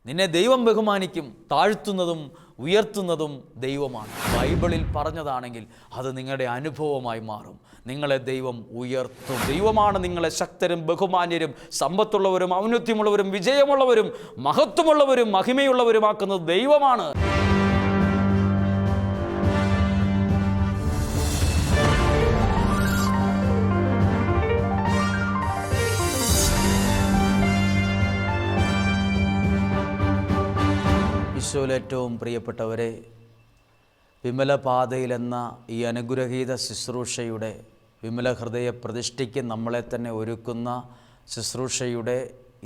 നിന്നെ ദൈവം ബഹുമാനിക്കും. താഴ്ത്തുന്നതും ഉയർത്തുന്നതും ദൈവമാണ്. ബൈബിളിൽ പറഞ്ഞതാണെങ്കിൽ അത് നിങ്ങളുടെ അനുഭവമായി മാറും. നിങ്ങളെ ദൈവം ഉയർത്തും. ദൈവമാണ് നിങ്ങളെ ശക്തരും ബഹുമാന്യരും സമ്പത്തുള്ളവരും ഔന്നത്യമുള്ളവരും വിജയമുള്ളവരും മഹത്വമുള്ളവരും മഹിമയുള്ളവരുമാക്കുന്നത് ദൈവമാണ്. ഈശോയിൽ ഏറ്റവും പ്രിയപ്പെട്ടവരെ, വിമല പാതയിലെന്ന ഈ അനുഗ്രഹീത ശുശ്രൂഷയുടെ വിമല ഹൃദയ പ്രതിഷ്ഠയ്ക്ക് നമ്മളെ തന്നെ ഒരുക്കുന്ന ശുശ്രൂഷയുടെ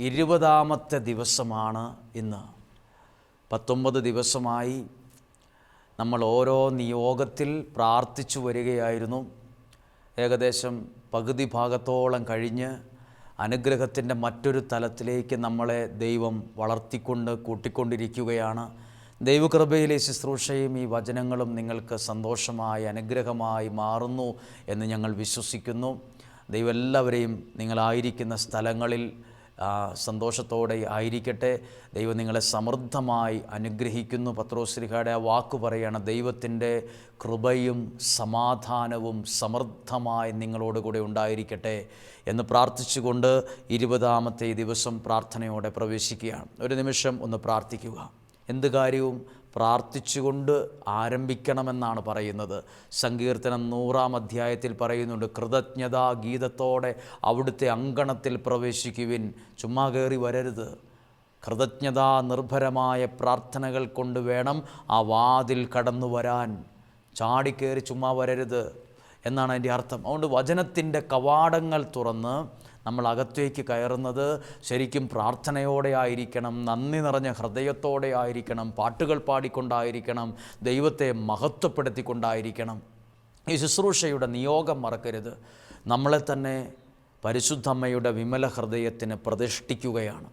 20ാമത്തെ ദിവസമാണ് ഇന്ന്. 19 ദിവസമായി നമ്മൾ ഓരോ നിയോഗത്തിൽ പ്രാർത്ഥിച്ചു വരികയായിരുന്നു. ഏകദേശം പകുതി ഭാഗത്തോളം കഴിഞ്ഞ് അനുഗ്രഹത്തിൻ്റെ മറ്റൊരു തലത്തിലേക്ക് നമ്മളെ ദൈവം വളർത്തിക്കൊണ്ട് കൂട്ടിക്കൊണ്ടിരിക്കുകയാണ്. ദൈവകൃപയിലെ ശുശ്രൂഷയും ഈ വചനങ്ങളും നിങ്ങൾക്ക് സന്തോഷമായി അനുഗ്രഹമായി മാറുന്നു എന്ന് ഞങ്ങൾ വിശ്വസിക്കുന്നു. ദൈവം എല്ലാവരെയും നിങ്ങളായിരിക്കുന്ന സ്ഥലങ്ങളിൽ സന്തോഷത്തോടെ ആയിരിക്കട്ടെ. ദൈവം നിങ്ങളെ സമൃദ്ധമായി അനുഗ്രഹിക്കുന്നു. പത്രോശ്ലീഹയുടെ ആ വാക്ക് പറയുകയാണ്, ദൈവത്തിൻ്റെ കൃപയും സമാധാനവും സമൃദ്ധമായി നിങ്ങളോടുകൂടെ ഉണ്ടായിരിക്കട്ടെ എന്ന് പ്രാർത്ഥിച്ചുകൊണ്ട് 20ാമത്തെ ദിവസം പ്രാർത്ഥനയോടെ പ്രവേശിക്കുകയാണ്. ഒരു നിമിഷം ഒന്ന് പ്രാർത്ഥിക്കുക. എന്ത് കാര്യവും പ്രാർത്ഥിച്ചുകൊണ്ട് ആരംഭിക്കണമെന്നാണ് പറയുന്നത്. സങ്കീർത്തനം 100-ാം അധ്യായത്തിൽ പറയുന്നുണ്ട്, കൃതജ്ഞതാ ഗീതത്തോടെ അവിടുത്തെ അങ്കണത്തിൽ പ്രവേശിക്കുവിൻ. ചുമ്മാ കയറി വരരുത്. കൃതജ്ഞതാ നിർഭരമായ പ്രാർത്ഥനകൾ കൊണ്ട് വേണം ആ വാതിൽ കടന്നു വരാൻ. ചാടിക്കയറി ചുമ്മാ വരരുത് എന്നാണ് അതിൻ്റെ അർത്ഥം. അതുകൊണ്ട് വചനത്തിൻ്റെ കവാടങ്ങൾ തുറന്ന് നമ്മൾ അകത്തേക്ക് കയറുന്നത് ശരിക്കും പ്രാർത്ഥനയോടെ ആയിരിക്കണം, നന്ദി നിറഞ്ഞ ഹൃദയത്തോടെ ആയിരിക്കണം, പാട്ടുകൾ പാടിക്കൊണ്ടായിരിക്കണം, ദൈവത്തെ മഹത്വപ്പെടുത്തിക്കൊണ്ടായിരിക്കണം. ഈ ശുശ്രൂഷയുടെ നിയോഗം മറക്കരുത്. നമ്മളെ തന്നെ പരിശുദ്ധമ്മയുടെ വിമല ഹൃദയത്തിന് പ്രതിഷ്ഠിക്കുകയാണ്.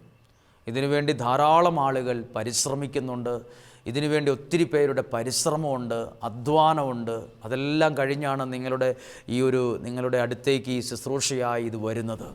ഇതിനുവേണ്ടി ധാരാളം ആളുകൾ പരിശ്രമിക്കുന്നുണ്ട്. ഇതിനുവേണ്ടി ഒത്തിരി പേരുടെ പരിശ്രമമുണ്ട്, അധ്വാനമുണ്ട്. അതെല്ലാം കഴിഞ്ഞാണ് നിങ്ങളുടെ അടുത്തേക്ക് ഈ ശുശ്രൂഷയായി ഇത് വരുന്നത്.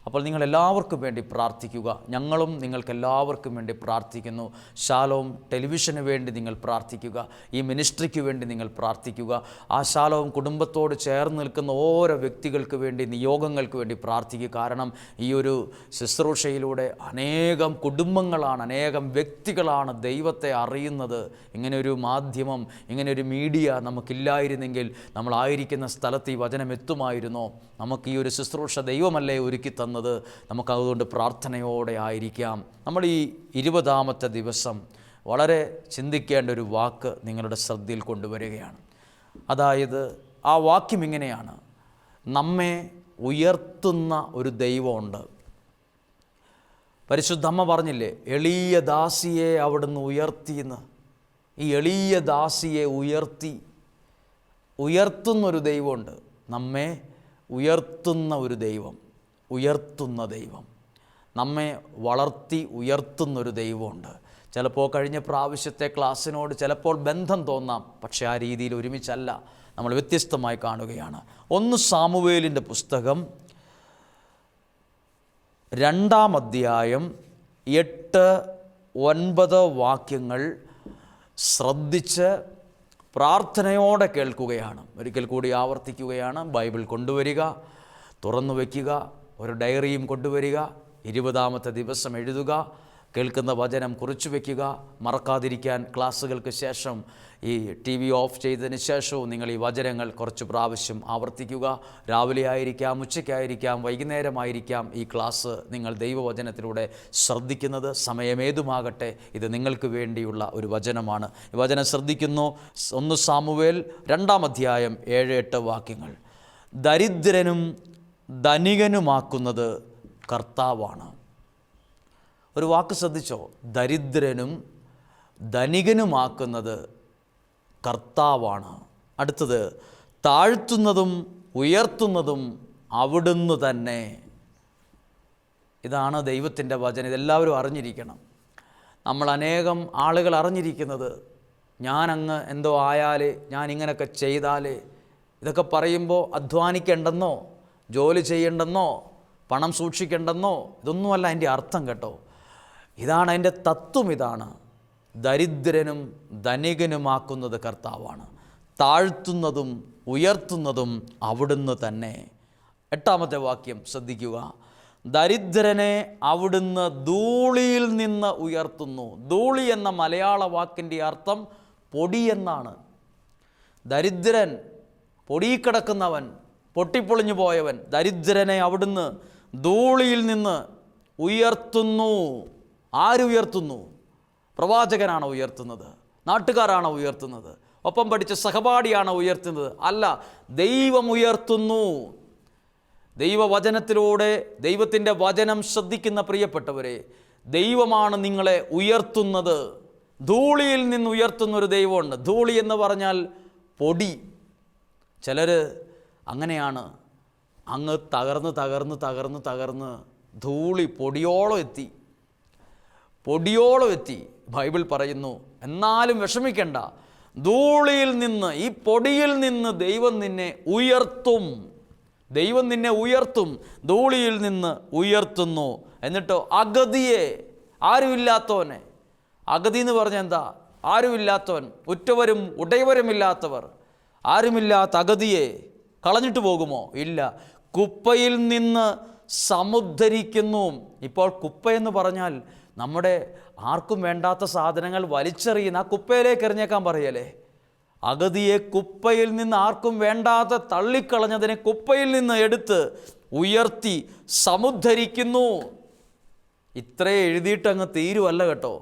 അപ്പോൾ നിങ്ങളെല്ലാവർക്കും വേണ്ടി പ്രാർത്ഥിക്കുക. ഞങ്ങളും നിങ്ങൾക്കെല്ലാവർക്കും വേണ്ടി പ്രാർത്ഥിക്കുന്നു. ശാലോം ടെലിവിഷന് വേണ്ടി നിങ്ങൾ പ്രാർത്ഥിക്കുക. ഈ മിനിസ്ട്രിക്ക് വേണ്ടി നിങ്ങൾ പ്രാർത്ഥിക്കുക. ആ ശാലോം കുടുംബത്തോട് ചേർന്ന് നിൽക്കുന്ന ഓരോ വ്യക്തികൾക്ക് വേണ്ടി, നിയോഗങ്ങൾക്ക് വേണ്ടി പ്രാർത്ഥിക്കുക. കാരണം ഈ ഒരു ശുശ്രൂഷയിലൂടെ അനേകം കുടുംബങ്ങളാണ്, അനേകം വ്യക്തികളാണ് ദൈവത്തെ അറിയുന്നത്. ഇങ്ങനെയൊരു മാധ്യമം, ഇങ്ങനെയൊരു മീഡിയ നമുക്കില്ലായിരുന്നെങ്കിൽ നമ്മളായിരിക്കുന്ന സ്ഥലത്ത് ഈ വചനം എത്തുമായിരുന്നോ? നമുക്ക് ഈ ഒരു ശുശ്രൂഷ ദൈവമല്ലേ ഒരുക്കി തന്നത്? നമുക്കതുകൊണ്ട് പ്രാർത്ഥനയോടെ ആയിരിക്കാം. നമ്മൾ ഈ 20ാമത്തെ ദിവസം വളരെ ചിന്തിക്കേണ്ട ഒരു വാക്ക് നിങ്ങളുടെ ശ്രദ്ധയിൽ കൊണ്ടുവരികയാണ്. അതായത് ആ വാക്യം ഇങ്ങനെയാണ്, നമ്മെ ഉയർത്തുന്ന ഒരു ദൈവമുണ്ട്. പരിശുദ്ധമ്മ പറഞ്ഞില്ലേ, എളിയ ദാസിയെ അവിടുന്ന് ഉയർത്തിയെന്ന്. ഈ എളിയ ദാസിയെ ഉയർത്തുന്നൊരു ദൈവമുണ്ട്. നമ്മെ ഉയർത്തുന്ന ഒരു ദൈവം, ഉയർത്തുന്ന ദൈവം, നമ്മെ വളർത്തി ഉയർത്തുന്നൊരു ദൈവമുണ്ട്. ചിലപ്പോൾ കഴിഞ്ഞ പ്രാവശ്യത്തെ ക്ലാസ്സിനോട് ചിലപ്പോൾ ബന്ധം തോന്നാം, പക്ഷേ ആ രീതിയിൽ ഒരുമിച്ചല്ല, നമ്മൾ വ്യത്യസ്തമായി കാണുകയാണ്. 1 സാമുവേലിൻ്റെ പുസ്തകം 2-ാം അധ്യായം 8-9 വാക്യങ്ങൾ ശ്രദ്ധിച്ച് പ്രാർത്ഥനയോടെ കേൾക്കുകയാണ്. ഒരിക്കൽ കൂടി ആവർത്തിക്കുകയാണ്. ബൈബിൾ കൊണ്ടുവരിക, തുറന്നു വയ്ക്കുക, ഒരു ഡയറിയും കൊണ്ടുവരിക, 20ാമത്തെ ദിവസം എഴുതുക, കേൾക്കുന്ന വചനം കുറിച്ചു വയ്ക്കുക. മറക്കാതിരിക്കാൻ ക്ലാസ്സുകൾക്ക് ശേഷം ഈ TV ഓഫ് ചെയ്തതിന് ശേഷവും നിങ്ങൾ ഈ വചനങ്ങൾ കുറച്ച് പ്രാവശ്യം ആവർത്തിക്കുക. രാവിലെ ആയിരിക്കാം, ഉച്ചയ്ക്കായിരിക്കാം, വൈകുന്നേരമായിരിക്കാം ഈ ക്ലാസ് നിങ്ങൾ ദൈവവചനത്തിലൂടെ ശ്രദ്ധിക്കുന്നത്. സമയമേതുമാകട്ടെ, ഇത് നിങ്ങൾക്ക് വേണ്ടിയുള്ള ഒരു വചനമാണ്. ഈ വചനം ശ്രദ്ധിക്കുന്നു. 1 സാമുവേൽ 2-ാം അധ്യായം 7-8 വാക്യങ്ങൾ. ദരിദ്രനും ധനികനുമാക്കുന്നത് കർത്താവാണ്. ഒരു വാക്ക് ശ്രദ്ധിച്ചോ? ദരിദ്രനും ധനികനുമാക്കുന്നത് കർത്താവാണ്. അടുത്തത്, താഴ്ത്തുന്നതും ഉയർത്തുന്നതും അവിടുന്ന് തന്നെ. ഇതാണ് ദൈവത്തിൻ്റെ വചനം. ഇതെല്ലാവരും അറിഞ്ഞിരിക്കണം. നമ്മൾ അനേകം ആളുകൾ അറിഞ്ഞിരിക്കുന്നത്, ഞാനങ്ങ് എന്തോ ആയാൽ, ഞാൻ ഇങ്ങനെയൊക്കെ ചെയ്താൽ, ഇതൊക്കെ പറയുമ്പോൾ അധ്വാനിക്കേണ്ടെന്നോ ജോലി ചെയ്യണ്ടെന്നോ പണം സൂക്ഷിക്കേണ്ടെന്നോ ഇതൊന്നുമല്ല അതിൻ്റെ അർത്ഥം കേട്ടോ. ഇതാണ് അതിൻ്റെ തത്വം. ഇതാണ് ദരിദ്രനും ധനികനുമാക്കുന്നത് കർത്താവാണ്. താഴ്ത്തുന്നതും ഉയർത്തുന്നതും അവിടുന്ന് തന്നെ. 8-ാമത്തെ വാക്യം ശ്രദ്ധിക്കുക. ദരിദ്രനെ അവിടുന്ന് ധൂളിയിൽ നിന്ന് ഉയർത്തുന്നു. ധൂളി എന്ന മലയാള വാക്കിൻ്റെ അർത്ഥം പൊടി എന്നാണ്. ദരിദ്രൻ, പൊടിയിൽ കിടക്കുന്നവൻ, പൊട്ടിപ്പൊളിഞ്ഞു പോയവൻ. ദരിദ്രനെ അവിടുന്ന് ധൂളിയിൽ നിന്ന് ഉയർത്തുന്നു. ആരുയർത്തുന്നു? പ്രവാചകനാണോ ഉയർത്തുന്നത്? നാട്ടുകാരാണോ ഉയർത്തുന്നത്? ഒപ്പം പഠിച്ച സഹപാഠിയാണോ ഉയർത്തുന്നത്? അല്ല, ദൈവം ഉയർത്തുന്നു. ദൈവവചനത്തിലൂടെ ദൈവത്തിൻ്റെ വചനം ശ്രദ്ധിക്കുന്ന പ്രിയപ്പെട്ടവരെ, ദൈവമാണ് നിങ്ങളെ ഉയർത്തുന്നത്. ധൂളിയിൽ നിന്ന് ഉയർത്തുന്നൊരു ദൈവമുണ്ട്. ധൂളി എന്ന് പറഞ്ഞാൽ പൊടി. ചിലർ അങ്ങനെയാണ്, അങ്ങ് തകർന്ന് തകർന്ന് തകർന്ന് തകർന്ന് ധൂളി പൊടിയോളം എത്തി. ബൈബിൾ പറയുന്നു, എന്നാലും വിഷമിക്കണ്ട, ധൂളിയിൽ നിന്ന്, ഈ പൊടിയിൽ നിന്ന് ദൈവം നിന്നെ ഉയർത്തും. ധൂളിയിൽ നിന്ന് ഉയർത്തുന്നു. എന്നിട്ടോ അഗതിയെ, ആരുമില്ലാത്തവനെ. അഗതി എന്ന് പറഞ്ഞാൽ എന്താ? ആരുമില്ലാത്തവൻ, ഉറ്റവരും ഉടയവരുമില്ലാത്തവർ, ആരുമില്ലാത്ത അഗതിയെ കളഞ്ഞിട്ട് പോകുമോ? ഇല്ല. കുപ്പയിൽ നിന്ന് സമുദ്ധരിക്കുന്നു. ഇപ്പോൾ കുപ്പയെന്ന് പറഞ്ഞാൽ നമ്മുടെ ആർക്കും വേണ്ടാത്ത സാധനങ്ങൾ വലിച്ചെറിയുന്ന ആ കുപ്പയിലേക്ക് എറിഞ്ഞേക്കാൻ പറയല്ലേ. അഗതിയെ കുപ്പയിൽ നിന്ന്, ആർക്കും വേണ്ടാത്ത തള്ളിക്കളഞ്ഞതിനെ കുപ്പയിൽ നിന്ന് എടുത്ത് ഉയർത്തി സമുദ്ധരിക്കുന്നു. ഇത്രേ എഴുതിയിട്ട് അങ്ങ് തീരുവല്ല കേട്ടോ.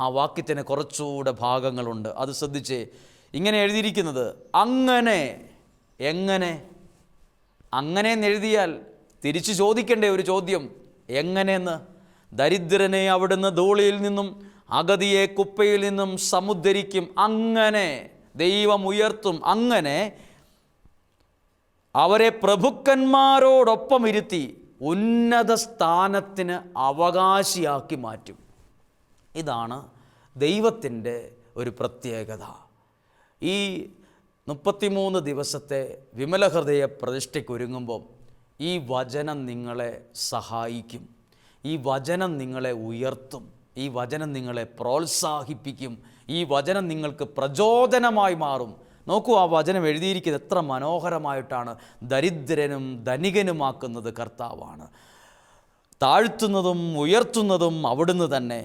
ആ വാക്യത്തിന് കുറച്ചുകൂടെ ഭാഗങ്ങളുണ്ട്. അത് ശ്രദ്ധിച്ചേ. ഇങ്ങനെ എഴുതിയിരിക്കുന്നത് അങ്ങനെ. എങ്ങനെ? അങ്ങനെ എന്നെഴുതിയാൽ തിരിച്ചു ചോദിക്കേണ്ട ഒരു ചോദ്യം, എങ്ങനെയെന്ന്. ദരിദ്രനെ അവിടുന്ന് ധൂളിയിൽ നിന്നും അഗതിയെ കുപ്പയിൽ നിന്നും സമുദ്ധരിക്കും. അങ്ങനെ ദൈവം ഉയർത്തും. അങ്ങനെ അവരെ പ്രഭുക്കന്മാരോടൊപ്പം ഇരുത്തി ഉന്നത സ്ഥാനത്തിന് അവകാശിയാക്കി മാറ്റും. ഇതാണ് ദൈവത്തിൻ്റെ ഒരു പ്രത്യേകത. ഈ 33 ദിവസത്തെ വിമലഹൃദയ പ്രതിഷ്ഠയ്ക്കൊരുങ്ങുമ്പോൾ ഈ വചനം നിങ്ങളെ സഹായിക്കും. ഈ വചനം നിങ്ങളെ ഉയർത്തും. ഈ വചനം നിങ്ങളെ പ്രോത്സാഹിപ്പിക്കും. ഈ വചനം നിങ്ങൾക്ക് പ്രചോദനമായി മാറും. നോക്കൂ, ആ വചനം എഴുതിയിരിക്കുന്നത് എത്ര മനോഹരമായിട്ടാണ്. ദരിദ്രനും ധനികനുമാക്കുന്നത് കർത്താവാണ്. താഴ്ത്തുന്നതും ഉയർത്തുന്നതും അവിടുന്ന് തന്നെ.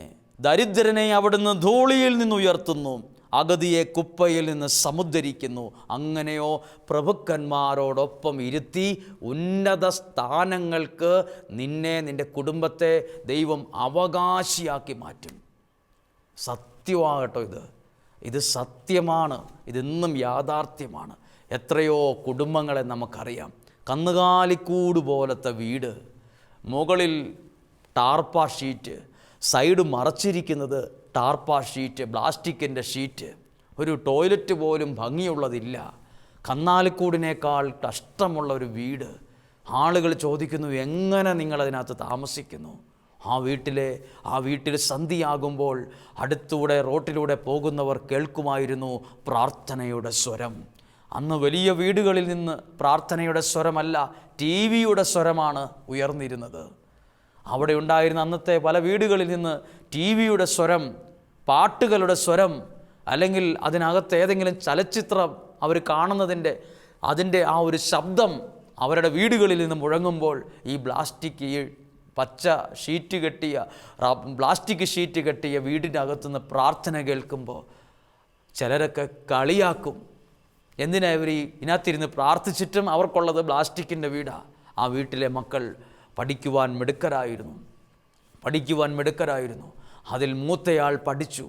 ദരിദ്രനെ അവിടുന്ന് ധൂളിയിൽ നിന്ന് ഉയർത്തുന്നു, അഗതിയെ കുപ്പയിൽ നിന്ന് സമുദ്ധരിക്കുന്നു. അങ്ങനെയോ പ്രഭുക്കന്മാരോടൊപ്പം ഇരുത്തി ഉന്നത സ്ഥാനങ്ങൾക്ക് നിന്നെ, നിൻ്റെ കുടുംബത്തെ ദൈവം അവകാശിയാക്കി മാറ്റും. സത്യമാകട്ടോ ഇത് സത്യമാണ്. ഇതെന്നും യാഥാർത്ഥ്യമാണ്. എത്രയോ കുടുംബങ്ങളെ നമുക്കറിയാം. കന്നുകാലിക്കൂട് പോലത്തെ വീട്, മുകളിൽ ടാർപ്പാ ഷീറ്റ്, സൈഡ് മറച്ചിരിക്കുന്നത് ടാർപ്പാ ഷീറ്റ്, പ്ലാസ്റ്റിക്കിൻ്റെ ഷീറ്റ്. ഒരു ടോയ്ലറ്റ് പോലും ഭംഗിയുള്ളതില്ല. കന്നാലിക്കൂടിനേക്കാൾ കഷ്ടമുള്ള ഒരു വീട്. ആളുകൾ ചോദിക്കുന്നു, എങ്ങനെ നിങ്ങളതിനകത്ത് താമസിക്കുന്നു? ആ വീട്ടിൽ സന്ധ്യയാകുമ്പോൾ അടുത്തൂടെ റോട്ടിലൂടെ പോകുന്നവർ കേൾക്കുമായിരുന്നു പ്രാർത്ഥനയുടെ സ്വരം. അന്ന് വലിയ വീടുകളിൽ നിന്ന് പ്രാർത്ഥനയുടെ സ്വരമല്ല, TV-യുടെ സ്വരമാണ് ഉയർന്നിരുന്നത്. അവിടെ ഉണ്ടായിരുന്ന അന്നത്തെ പല വീടുകളിൽ നിന്ന് TV-യുടെ സ്വരം, പാട്ടുകളുടെ സ്വരം, അല്ലെങ്കിൽ അതിനകത്ത് ഏതെങ്കിലും ചലച്ചിത്രം അവർ കാണുന്നതിൻ്റെ അതിൻ്റെ ആ ഒരു ശബ്ദം അവരുടെ വീടുകളിൽ നിന്ന് മുഴങ്ങുമ്പോൾ ഈ പച്ച ഷീറ്റ് കെട്ടിയ പ്ലാസ്റ്റിക് ഷീറ്റ് കെട്ടിയ വീടിനകത്തുനിന്ന് പ്രാർത്ഥന കേൾക്കുമ്പോൾ ചിലരൊക്കെ കളിയാക്കും. എന്തിനാ ഇവർ ഇതിനകത്തിരുന്ന് പ്രാർത്ഥിച്ചിട്ടും അവർക്കുള്ളത് പ്ലാസ്റ്റിക്കിൻ്റെ വീടാണ്. ആ വീട്ടിലെ മക്കൾ പഠിക്കുവാൻ മിടുക്കരായിരുന്നു. അതിൽ മൂത്തയാൾ പഠിച്ചു.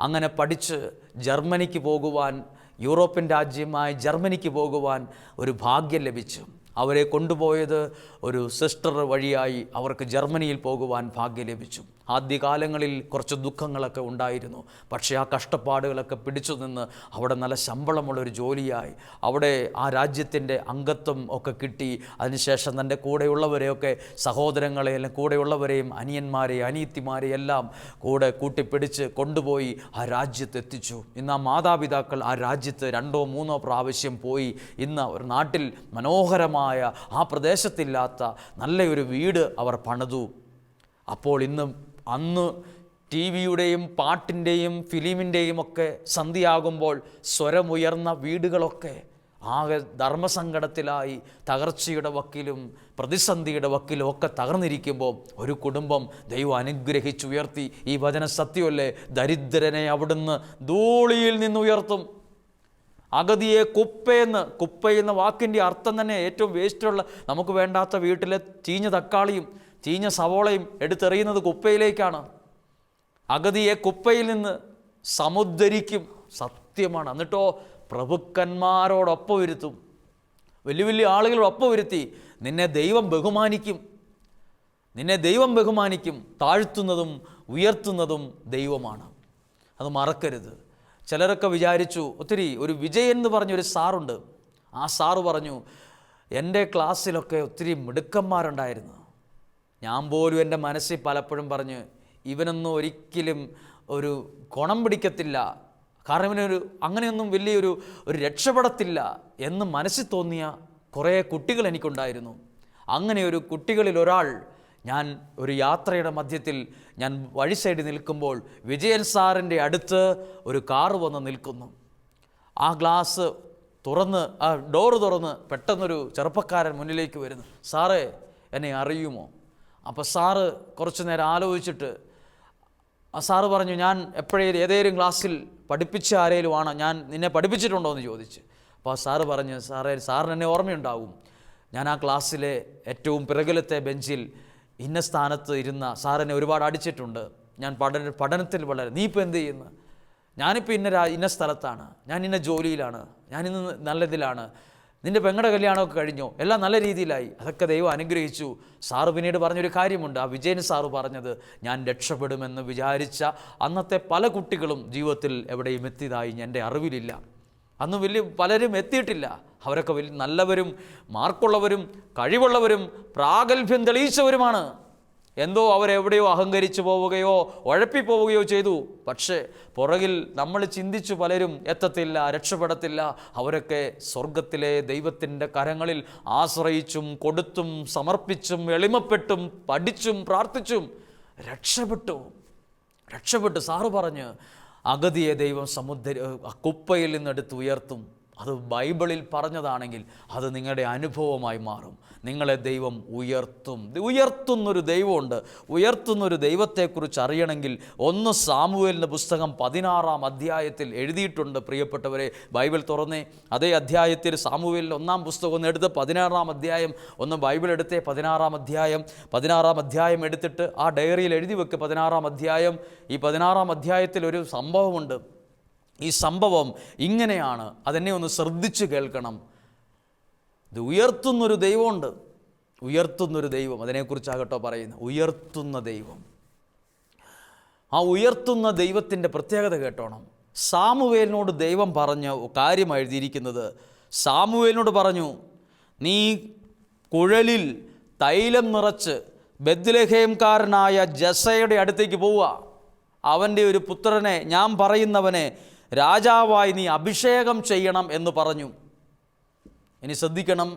അങ്ങനെ പഠിച്ച് ജർമ്മനിക്ക് പോകുവാൻ, യൂറോപ്യൻ രാജ്യമായ ജർമ്മനിക്ക് പോകുവാൻ ഒരു ഭാഗ്യം ലഭിച്ചു. അവരെ കൊണ്ടുപോയത് ഒരു സിസ്റ്റർ വഴിയായി അവർക്ക് ജർമ്മനിയിൽ പോകുവാൻ ഭാഗ്യം ലഭിച്ചു. ആദ്യകാലങ്ങളിൽ കുറച്ച് ദുഃഖങ്ങളൊക്കെ ഉണ്ടായിരുന്നു. പക്ഷേ ആ കഷ്ടപ്പാടുകളൊക്കെ പിടിച്ചു നിന്ന് അവിടെ നല്ല ശമ്പളമുള്ളൊരു ജോലിയായി, അവിടെ ആ രാജ്യത്തിൻ്റെ അംഗത്വം ഒക്കെ കിട്ടി. അതിനുശേഷം തൻ്റെ കൂടെയുള്ളവരെയൊക്കെ, സഹോദരങ്ങളെ എല്ലാം കൂടെയുള്ളവരെയും അനിയന്മാരെയും അനിയത്തിമാരെയും എല്ലാം കൂടെ കൂട്ടിപ്പിടിച്ച് കൊണ്ടുപോയി ആ രാജ്യത്തെത്തിച്ചു. ഇന്ന് ആ മാതാപിതാക്കൾ ആ രാജ്യത്ത് 2 or 3 പ്രാവശ്യം പോയി. ഇന്ന് ഒരു നാട്ടിൽ മനോഹരമായ ആ പ്രദേശത്തില്ലാത്ത നല്ലൊരു വീട് അവർ പണിതു. അപ്പോൾ അന്ന് ടി വിയുടെയും പാട്ടിൻ്റെയും ഫിലിമിൻ്റെയും ഒക്കെ സന്ധിയാകുമ്പോൾ സ്വരമുയർന്ന വീടുകളൊക്കെ ആകെ ധർമ്മസങ്കടത്തിലായി തകർച്ചയുടെ വക്കിലും പ്രതിസന്ധിയുടെ വക്കിലും ഒക്കെ തകർന്നിരിക്കുമ്പോൾ ഒരു കുടുംബം ദൈവം അനുഗ്രഹിച്ചുയർത്തി. ഈ വചന സത്യമല്ലേ? ദരിദ്രനെ അവിടുന്ന് ധൂളിയിൽ നിന്ന് ഉയർത്തും. അഗതിയെ കുപ്പയെന്ന വാക്കിൻ്റെ അർത്ഥം തന്നെ ഏറ്റവും വേസ്റ്റുള്ള, നമുക്ക് വേണ്ടാത്ത വീട്ടിലെ ചീഞ്ഞ തക്കാളിയും ചീഞ്ഞ സവോളയും എടുത്തെറിയുന്നത് കുപ്പയിലേക്കാണ്. അഗതിയെ കുപ്പയിൽ നിന്ന് സമുദ്ധരിക്കും. സത്യമാണ്. എന്നിട്ടോ പ്രഭുക്കന്മാരോടൊപ്പം ഇരുത്തും, വലിയ വലിയ ആളുകളോടൊപ്പം ഇരുത്തി നിന്നെ ദൈവം ബഹുമാനിക്കും. നിന്നെ ദൈവം ബഹുമാനിക്കും. താഴ്ത്തുന്നതും ഉയർത്തുന്നതും ദൈവമാണ്. അത് മറക്കരുത്. ചിലരൊക്കെ വിചാരിച്ചു, ഒരു വിജയൻ എന്ന് പറഞ്ഞൊരു സാറുണ്ട്. ആ സാറ് പറഞ്ഞു, എൻ്റെ ക്ലാസ്സിലൊക്കെ ഒത്തിരി മിടുക്കന്മാരുണ്ടായിരുന്നു. ഞാൻ പോലും എൻ്റെ മനസ്സിൽ പലപ്പോഴും പറഞ്ഞ് ഇവനൊന്നും ഒരിക്കലും ഒരു ഗുണം പിടിക്കത്തില്ല, കാരണം ഇവനൊരു അങ്ങനെയൊന്നും വലിയൊരു രക്ഷപ്പെടത്തില്ല എന്ന് മനസ്സിൽ തോന്നിയ കുറേ കുട്ടികൾ എനിക്കുണ്ടായിരുന്നു. അങ്ങനെ ഒരു കുട്ടികളിൽ ഒരാൾ, ഞാൻ ഒരു യാത്രയുടെ മധ്യത്തിൽ ഞാൻ വഴി സൈഡിൽ നിൽക്കുമ്പോൾ വിജയൻ സാറിൻ്റെ അടുത്ത് ഒരു കാറ് വന്ന് നിൽക്കുന്നു. ആ ഗ്ലാസ് തുറന്ന്, ആ ഡോറ് തുറന്ന് പെട്ടെന്നൊരു ചെറുപ്പക്കാരൻ മുന്നിലേക്ക് വരുന്നു. സാറേ, എന്നെ അറിയുമോ? അപ്പോൾ സാറ് കുറച്ച് നേരം ആലോചിച്ചിട്ട് ആ സാറ് പറഞ്ഞു, ഞാൻ ഏതെങ്കിലും ക്ലാസ്സിൽ പഠിപ്പിച്ച ആരെങ്കിലും ആണോ, ഞാൻ നിന്നെ പഠിപ്പിച്ചിട്ടുണ്ടോ എന്ന് ചോദിച്ച്. അപ്പോൾ ആ സാറ് പറഞ്ഞു, സാറിന് എന്നെ ഓർമ്മയുണ്ടാവും, ഞാൻ ആ ക്ലാസ്സിലെ ഏറ്റവും പിറകിലത്തെ ബെഞ്ചിൽ ഇന്ന സ്ഥാനത്ത് ഇരുന്ന സാറിനെ ഒരുപാട് അടിച്ചിട്ടുണ്ട്. ഞാൻ പഠനത്തിൽ വളരെ. നീ ഇപ്പോൾ എന്ത് ചെയ്യുന്നു? ഞാനിപ്പോൾ ഇന്ന സ്ഥലത്താണ്, ഞാൻ ഇന്ന ജോലിയിലാണ്, ഞാനിന്ന് നല്ലതിലാണ്. നിൻ്റെ പെങ്ങളുടെ കല്യാണമൊക്കെ കഴിഞ്ഞോ? എല്ലാം നല്ല രീതിയിലായി. അതൊക്കെ ദൈവം അനുഗ്രഹിച്ചു. സാറ് പിന്നീട് പറഞ്ഞൊരു കാര്യമുണ്ട്. ആ വിജയൻ സാറ് പറഞ്ഞത്, ഞാൻ രക്ഷപ്പെടുമെന്ന് വിചാരിച്ച അന്നത്തെ പല കുട്ടികളും ജീവിതത്തിൽ എവിടെയും എത്തിയതായി എൻ്റെ അറിവിലില്ല. അന്ന് പലരും എത്തിയിട്ടില്ല. അവരൊക്കെ നല്ലവരും മാർക്കുള്ളവരും കഴിവുള്ളവരും പ്രാഗൽഭ്യം തെളിയിച്ചവരുമാണ്. എന്തോ അവരെവിടെയോ അഹങ്കരിച്ചു പോവുകയോ ഉഴപ്പിപ്പോവുകയോ ചെയ്തു. പക്ഷേ പുറകിൽ നമ്മൾ ചിന്തിച്ചു പലരും എത്തത്തില്ല, രക്ഷപ്പെടത്തില്ല. അവരൊക്കെ സ്വർഗത്തിലെ ദൈവത്തിൻ്റെ കരങ്ങളിൽ ആശ്രയിച്ചും കൊടുത്തും സമർപ്പിച്ചും എളിമപ്പെട്ടും പഠിച്ചും പ്രാർത്ഥിച്ചും രക്ഷപ്പെട്ടു. സാറ് പറഞ്ഞ്, അഗതിയെ ദൈവം കുപ്പയിൽ നിന്നെടുത്ത് ഉയർത്തും. അത് ബൈബിളിൽ പറഞ്ഞതാണെങ്കിൽ അത് നിങ്ങളുടെ അനുഭവമായി മാറും. നിങ്ങളെ ദൈവം ഉയർത്തുന്നൊരു ദൈവമുണ്ട്. ഉയർത്തുന്നൊരു ദൈവത്തെക്കുറിച്ച് അറിയണമെങ്കിൽ 1 സാമുവേലിൻ്റെ പുസ്തകം 16-ാം അധ്യായത്തിൽ എഴുതിയിട്ടുണ്ട്. പ്രിയപ്പെട്ടവരെ, ബൈബിൾ തുറന്നേ. അതേ അധ്യായത്തിൽ സാമുവേലിൻ്റെ 1-ാം പുസ്തകം ഒന്ന് എടുത്ത് 16-ാം അധ്യായം ഒന്ന് ബൈബിൾ എടുത്തേ. 16-ാം അധ്യായം എടുത്തിട്ട് ആ ഡയറിയിൽ എഴുതി വെക്ക്. 16-ാം അധ്യായം. ഈ 16-ാം അധ്യായത്തിൽ ഒരു സംഭവമുണ്ട്. ഈ സംഭവം ഇങ്ങനെയാണ്. അതെന്നെ ഒന്ന് ശ്രദ്ധിച്ച് കേൾക്കണം. ഇത് ഉയർത്തുന്നൊരു ദൈവമുണ്ട്. ഉയർത്തുന്നൊരു ദൈവം, അതിനെക്കുറിച്ചാകട്ടോ പറയുന്നത്. ഉയർത്തുന്ന ദൈവം. ആ ഉയർത്തുന്ന ദൈവത്തിൻ്റെ പ്രത്യേകത കേട്ടോണം. സാമുവേലിനോട് ദൈവം പറഞ്ഞ കാര്യം എഴുതിയിരിക്കുന്നത്. സാമുവേലിനോട് പറഞ്ഞു, നീ കുഴലിൽ തൈലം നിറച്ച് ബെത്ലഹേംകാരനായ ജസ്സയുടെ അടുത്തേക്ക് പോവുക. അവൻ്റെ ഒരു പുത്രനെ, ഞാൻ പറയുന്നവനെ രാജാവായി നീ അഭിഷേകം ചെയ്യണം എന്ന് പറഞ്ഞു. ഇനി ശ്രദ്ധിക്കണം,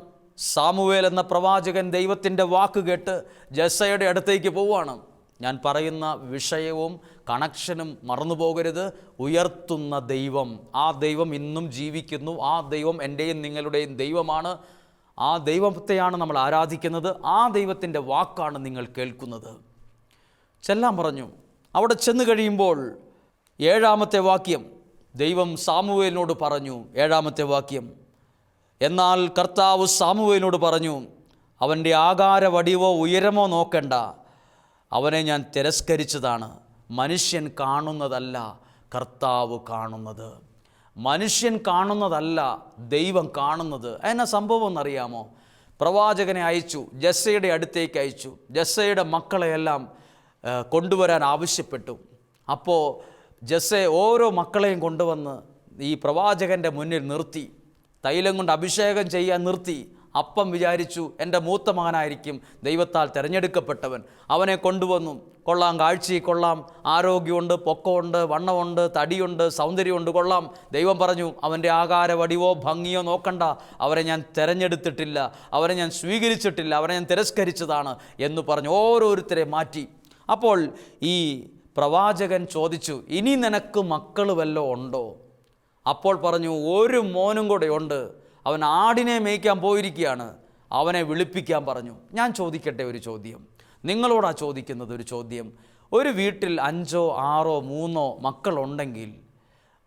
സാമുവേൽ എന്ന പ്രവാചകൻ ദൈവത്തിൻ്റെ വാക്ക് കേട്ട് ജസ്സയുടെ അടുത്തേക്ക് പോവുകയാണ്. ഞാൻ പറയുന്ന വിഷയവും കണക്ഷനും മറന്നു പോകരുത്. ഉയർത്തുന്ന ദൈവം, ആ ദൈവം ഇന്നും ജീവിക്കുന്നു. ആ ദൈവം എൻ്റെയും നിങ്ങളുടെയും ദൈവമാണ്. ആ ദൈവത്തെയാണ് നമ്മൾ ആരാധിക്കുന്നത്. ആ ദൈവത്തിൻ്റെ വാക്കാണ് നിങ്ങൾ കേൾക്കുന്നത്. ചെല്ലാൻ പറഞ്ഞു. അവിടെ ചെന്ന് കഴിയുമ്പോൾ 7-ാമത്തെ വാക്യം ദൈവം സാമുവേലിനോട് പറഞ്ഞു. 7-ാമത്തെ വാക്യം, എന്നാൽ കർത്താവ് സാമുവേലിനോട് പറഞ്ഞു, അവൻ്റെ ആകാര വടിവോ ഉയരമോ നോക്കണ്ട, അവനെ ഞാൻ തിരസ്കരിച്ചതാണ്. മനുഷ്യൻ കാണുന്നതല്ല കർത്താവ് കാണുന്നത്. മനുഷ്യൻ കാണുന്നതല്ല ദൈവം കാണുന്നത്. എന്നാ സംഭവം എന്നറിയാമോ? പ്രവാചകനെ അയച്ചു, ജസ്സയുടെ അടുത്തേക്ക് അയച്ചു. ജസ്സയുടെ മക്കളെയെല്ലാം കൊണ്ടുവരാൻ ആവശ്യപ്പെട്ടു. അപ്പോൾ ജസ്സെ ഓരോ മക്കളെയും കൊണ്ടുവന്ന് ഈ പ്രവാചകൻ്റെ മുന്നിൽ നിർത്തി. തൈലം കൊണ്ട് അഭിഷേകം ചെയ്യാൻ നിർത്തി. അപ്പം വിചാരിച്ചു, എൻ്റെ മൂത്ത മകനായിരിക്കും ദൈവത്താൽ തിരഞ്ഞെടുക്കപ്പെട്ടവൻ. അവനെ കൊണ്ടുവന്നു. കൊള്ളാം, കാഴ്ചയിൽ കൊള്ളാം, ആരോഗ്യമുണ്ട്, പൊക്കമുണ്ട്, വണ്ണമുണ്ട്, തടിയുണ്ട്, സൗന്ദര്യമുണ്ട്, കൊള്ളാം. ദൈവം പറഞ്ഞു, അവൻ്റെ ആകാര വടിവോ ഭംഗിയോ നോക്കണ്ട, അവരെ ഞാൻ തിരഞ്ഞെടുത്തിട്ടില്ല, അവരെ ഞാൻ സ്വീകരിച്ചിട്ടില്ല, അവരെ ഞാൻ തിരസ്കരിച്ചതാണ് എന്ന് പറഞ്ഞു ഓരോരുത്തരെ മാറ്റി. അപ്പോൾ ഈ പ്രവാചകൻ ചോദിച്ചു, ഇനി നിനക്ക് മക്കൾ വല്ലതും ഉണ്ടോ? അപ്പോൾ പറഞ്ഞു, ഒരു മോനും കൂടെ ഉണ്ട്, അവൻ ആടിനെ മേയ്ക്കാൻ പോയിരിക്കുകയാണ്, അവനെ വിളിപ്പിക്കാൻ പറഞ്ഞു. ഞാൻ ചോദിക്കട്ടെ ഒരു ചോദ്യം, നിങ്ങളോടാ ചോദിക്കുന്നത് ഒരു ചോദ്യം. ഒരു വീട്ടിൽ 5, 6, 3 മക്കളുണ്ടെങ്കിൽ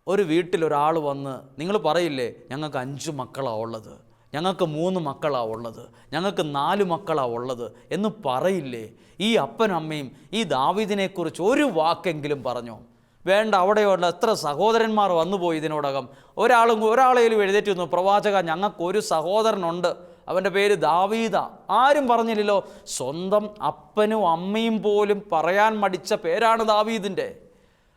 ഒരു വീട്ടിൽ ഒരാൾ വന്ന് നിങ്ങൾ പറയില്ലേ, ഞങ്ങൾക്ക് 5 മക്കളാണ് ഉള്ളത്, ഞങ്ങൾക്ക് 3 മക്കളാണ് ഉള്ളത്, ഞങ്ങൾക്ക് 4 മക്കളാണ് ഉള്ളത് എന്ന് പറയില്ലേ? ഈ അപ്പനും അമ്മയും ഈ ദാവീദിനെക്കുറിച്ച് ഒരു വാക്കെങ്കിലും പറഞ്ഞോ? വേണ്ട, അവിടെയുള്ള എത്ര സഹോദരന്മാർ വന്നുപോയി ഇതിനോടകം. ഒരാളെങ്കിലും എഴുന്നേറ്റ് വന്നു, പ്രവാചക ഞങ്ങൾക്കൊരു സഹോദരനുണ്ട്, അവൻ്റെ പേര് ദാവീദ. ആരും പറഞ്ഞില്ലല്ലോ. സ്വന്തം അപ്പനും അമ്മയും പോലും പറയാൻ മടിച്ച പേരാണ് ദാവീദിൻ്റെ.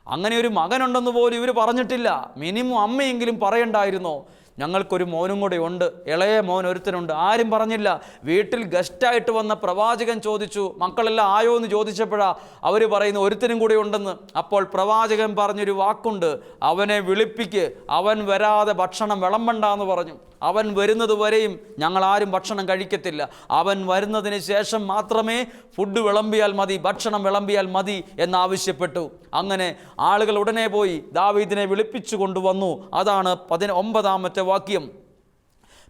അങ്ങനെ ഒരു മകനുണ്ടെന്ന് പോലും ഇവർ പറഞ്ഞിട്ടില്ല. മിനിമം അമ്മയെങ്കിലും പറയണ്ടായിരുന്നോ? ഞങ്ങൾക്കൊരു മോനും കൂടെ ഉണ്ട്, ഇളയ മോൻ ഒരുത്തനുണ്ട്. ആരും പറഞ്ഞില്ല. വീട്ടിൽ ഗസ്റ്റായിട്ട് വന്ന പ്രവാചകൻ ചോദിച്ചു, മക്കളെല്ലാം ആയോ എന്ന് ചോദിച്ചപ്പോഴാണ് അവർ പറയുന്നു ഒരുത്തനും കൂടെ ഉണ്ടെന്ന്. അപ്പോൾ പ്രവാചകൻ പറഞ്ഞൊരു വാക്കുണ്ട്, അവനെ വിളിപ്പിക്ക്, അവൻ വരാതെ ഭക്ഷണം വിളമ്പണ്ടെന്ന് പറഞ്ഞു. അവൻ വരുന്നത് വരെയും ഞങ്ങളാരും ഭക്ഷണം കഴിക്കത്തില്ല, അവൻ വരുന്നതിന് ശേഷം മാത്രമേ ഫുഡ് വിളമ്പിയാൽ മതി, ഭക്ഷണം വിളമ്പിയാൽ മതി എന്നാവശ്യപ്പെട്ടു. അങ്ങനെ ആളുകൾ ഉടനെ പോയി ദാവീദിനെ വിളിപ്പിച്ചു കൊണ്ടുവന്നു. അതാണ് 19-ാമത്തെ വാക്യം.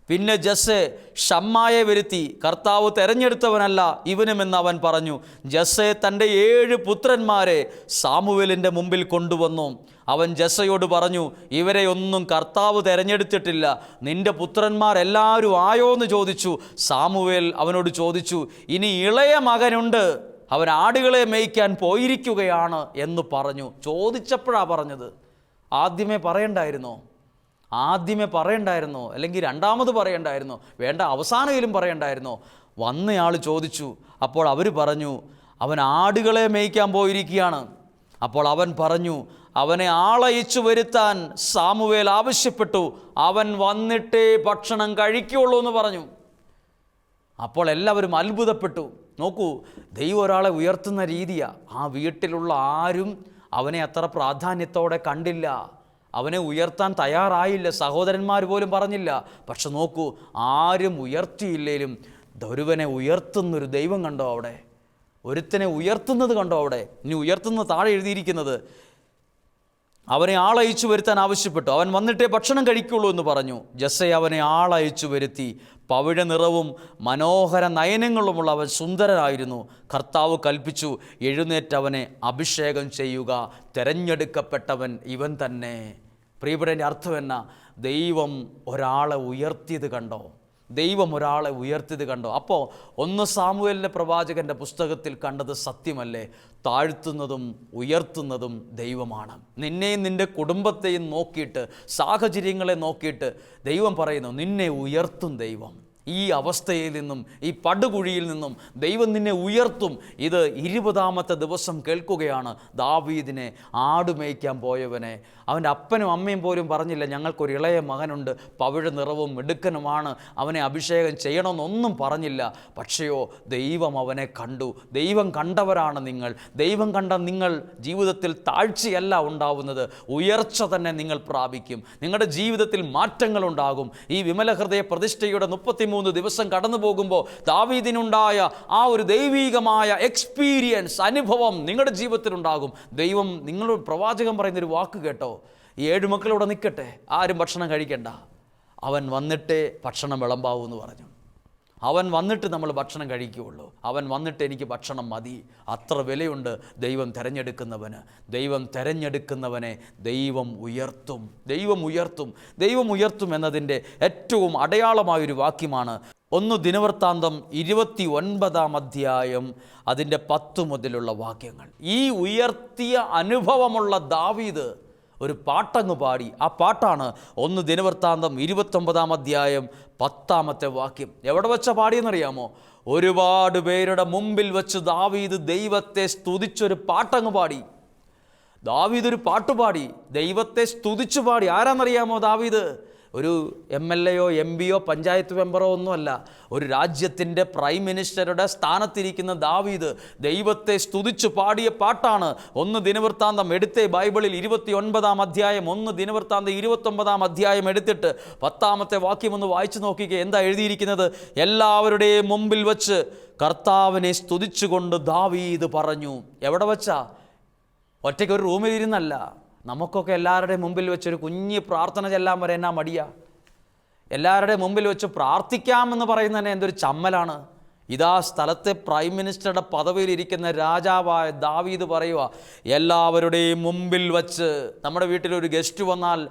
പിന്നെ ജസ്സെ ഷമ്മായെ വരുത്തി, കർത്താവ് തെരഞ്ഞെടുത്തവനല്ല ഇവനുമെന്ന് അവൻ പറഞ്ഞു. ജസ്സെ തൻ്റെ 7 പുത്രന്മാരെ സാമുവേലിൻ്റെ മുമ്പിൽ കൊണ്ടുവന്നു. അവൻ ജസ്സയോട് പറഞ്ഞു, ഇവരെ ഒന്നും കർത്താവ് തെരഞ്ഞെടുത്തിട്ടില്ല, നിന്റെ പുത്രന്മാരെല്ലാവരും ആയോ എന്ന് ചോദിച്ചു. സാമുവേൽ അവനോട് ചോദിച്ചു, ഇനി ഇളയ മകനുണ്ട്, അവൻ ആടുകളെ മേയ്ക്കാൻ പോയിരിക്കുകയാണ് എന്ന് പറഞ്ഞു. ചോദിച്ചപ്പോഴാണ് പറഞ്ഞത്. ആദ്യമേ പറയണ്ടായിരുന്നോ? അല്ലെങ്കിൽ രണ്ടാമത് പറയണ്ടായിരുന്നോ? വേണ്ട, അവസാനയിലും പറയണ്ടായിരുന്നോ? വന്നയാൾ ചോദിച്ചു. അപ്പോൾ അവർ പറഞ്ഞു, അവൻ ആടുകളെ മേയ്ക്കാൻ പോയിരിക്കുകയാണ്. അപ്പോൾ അവൻ പറഞ്ഞു, അവനെ ആളയച്ചു വരുത്താൻ സാമുവേൽ ആവശ്യപ്പെട്ടു, അവൻ വന്നിട്ടേ ഭക്ഷണം കഴിക്കുകയുള്ളൂ എന്ന് പറഞ്ഞു. അപ്പോൾ എല്ലാവരും അത്ഭുതപ്പെട്ടു. നോക്കൂ, ദൈവം ഒരാളെ ഉയർത്തുന്ന രീതിയാണ്. ആ വീട്ടിലുള്ള ആരും അവനെ അത്ര പ്രാധാന്യത്തോടെ കണ്ടില്ല, അവനെ ഉയർത്താൻ തയ്യാറായില്ല, സഹോദരന്മാർ പോലും പറഞ്ഞില്ല. പക്ഷെ നോക്കൂ, ആരും ഉയർത്തിയില്ലേലും ഒരുവനെ ഉയർത്തുന്നൊരു ദൈവം കണ്ടോ അവിടെ? ഒരുത്തനെ ഉയർത്തുന്നത് കണ്ടോ അവിടെ? ഇനി ഉയർത്തുന്ന താഴെ എഴുതിയിരിക്കുന്നത്, അവനെ ആളയച്ചു വരുത്താൻ ആവശ്യപ്പെട്ടു, അവൻ വന്നിട്ടേ ഭക്ഷണം കഴിക്കുള്ളൂ എന്ന് പറഞ്ഞു. ജസ്സെ അവനെ ആളയച്ചു വരുത്തി. പവിഴ നിറവും മനോഹര നയനങ്ങളുമുള്ള അവൻ സുന്ദരനായിരുന്നു. കർത്താവ് കൽപ്പിച്ചു, എഴുന്നേറ്റ് അവനെ അഭിഷേകം ചെയ്യുക, തിരഞ്ഞെടുക്കപ്പെട്ടവൻ ഇവൻ തന്നെ. പ്രിയപ്പെട്ടതിൻ്റെ അർത്ഥം എന്നാ? ദൈവം ഒരാളെ ഉയർത്തിയത് കണ്ടോ? അപ്പോൾ 1 സാമുവേലിൻ്റെ പ്രവാചകൻ്റെ പുസ്തകത്തിൽ കണ്ടത് സത്യമല്ലേ? താഴ്ത്തുന്നതും ഉയർത്തുന്നതും ദൈവമാണ്. നിന്നെയും നിൻ്റെ കുടുംബത്തെയും നോക്കിയിട്ട്, സാഹചര്യങ്ങളെ നോക്കിയിട്ട് ദൈവം പറയുന്നു, നിന്നെ ഉയർത്തും ദൈവം. ഈ അവസ്ഥയിൽ നിന്നും, ഈ പടുകുഴിയിൽ നിന്നും ദൈവം നിന്നെ ഉയർത്തും. ഇത് 20-ാമത്തെ ദിവസം കേൾക്കുകയാണ്. ദാവീദിനെ ആടുമേയ്ക്കാൻ പോയവനെ അവൻ്റെ അപ്പനും അമ്മയും പോലും പറഞ്ഞില്ല, ഞങ്ങൾക്കൊരു ഇളയ മകനുണ്ട്, പവിഴ നിറവും മിടുക്കനുമാണ്, അവനെ അഭിഷേകം ചെയ്യണമെന്നൊന്നും പറഞ്ഞില്ല. പക്ഷെയോ ദൈവം അവനെ കണ്ടു. ദൈവം കണ്ടവരാണ് നിങ്ങൾ. ദൈവം കണ്ട നിങ്ങൾ ജീവിതത്തിൽ താഴ്ചയല്ല ഉണ്ടാവുന്നത്, ഉയർച്ച തന്നെ നിങ്ങൾ പ്രാപിക്കും. നിങ്ങളുടെ ജീവിതത്തിൽ മാറ്റങ്ങളുണ്ടാകും. ഈ വിമല ഹൃദയ പ്രതിഷ്ഠയുടെ 33 ദിവസം കടന്നു പോകുമ്പോൾ ദാവീദിനുണ്ടായ ആ ഒരു ദൈവീകമായ എക്സ്പീരിയൻസ്, അനുഭവം നിങ്ങളുടെ ജീവിതത്തിലുണ്ടാകും. ദൈവം, നിങ്ങളോട് പ്രവാചകൻ പറയുന്നൊരു വാക്ക് കേട്ടോ, 7 മക്കളോടെ നിൽക്കട്ടെ, ആരും ഭക്ഷണം കഴിക്കണ്ട, അവൻ വന്നിട്ടേ ഭക്ഷണം വിളമ്പാവൂ എന്ന് പറഞ്ഞു. അവൻ വന്നിട്ട് നമ്മൾ ഭക്ഷണം കഴിക്കുകയുള്ളൂ, അവൻ വന്നിട്ട് എനിക്ക് ഭക്ഷണം മതി. അത്ര വിലയുണ്ട് ദൈവം തിരഞ്ഞെടുക്കുന്നവനെ ദൈവം ഉയർത്തും എന്നതിൻ്റെ ഏറ്റവും അടയാളമായൊരു വാക്യമാണ് 1 ദിനവൃത്താന്തം 29-ാം അധ്യായം അതിൻ്റെ 10 മുതലുള്ള വാക്യങ്ങൾ. ഈ ഉയർത്തിയ അനുഭവമുള്ള ദാവീദ് ഒരു പാട്ടങ്ങ് പാടി. ആ പാട്ടാണ് 1 ദിനവൃത്താന്തം 29-ാം അധ്യായം 10-ാമത്തെ വാക്യം. എവിടെ വെച്ച പാടിയെന്നറിയാമോ? ഒരുപാട് പേരുടെ മുമ്പിൽ വെച്ച് ദാവീദ് ദൈവത്തെ സ്തുതിച്ചൊരു പാട്ടങ്ങ് പാടി. ദാവീദ് ഒരു പാട്ടുപാടി, ദൈവത്തെ സ്തുതിച്ചു പാടി. ആരാന്നറിയാമോ ദാവീദ്? ഒരു MLA യോ MP യോ പഞ്ചായത്ത് മെമ്പറോ ഒന്നുമല്ല, ഒരു രാജ്യത്തിൻ്റെ പ്രൈം മിനിസ്റ്ററുടെ സ്ഥാനത്തിരിക്കുന്ന ദാവീദ് ദൈവത്തെ സ്തുതിച്ചു പാടിയ പാട്ടാണ് 1 ദിനവൃത്താന്തം. എടുത്തേ ബൈബിളിൽ 29-ാം അധ്യായം, 1 ദിനവൃത്താന്തം 29-ാം അധ്യായം എടുത്തിട്ട് 10-ാമത്തെ വാക്യം ഒന്ന് വായിച്ചു നോക്കിക്കേ. എന്താ എഴുതിയിരിക്കുന്നത്? എല്ലാവരുടെയും മുമ്പിൽ വച്ച് കർത്താവിനെ സ്തുതിച്ചുകൊണ്ട് ദാവീദ് പറഞ്ഞു. എവിടെ വച്ചാ? ഒറ്റയ്ക്ക് ഒരു റൂമിലിരുന്നല്ല. നമുക്കൊക്കെ എല്ലാവരുടെയും മുമ്പിൽ വെച്ചൊരു കുഞ്ഞ് പ്രാർത്ഥന ചെല്ലാൻ വരെ എന്നാ മടിയാ. എല്ലാവരുടെയും മുമ്പിൽ വെച്ച് പ്രാർത്ഥിക്കാമെന്ന് പറയുന്നത് തന്നെ എന്തൊരു ചമ്മലാണ്. ഇതാ സ്ഥലത്തെ പ്രൈം മിനിസ്റ്ററുടെ പദവിയിലിരിക്കുന്ന രാജാവായ ദാവീദ് പറയുക, എല്ലാവരുടെയും മുമ്പിൽ വച്ച്. നമ്മുടെ വീട്ടിലൊരു ഗസ്റ്റ് വന്നാൽ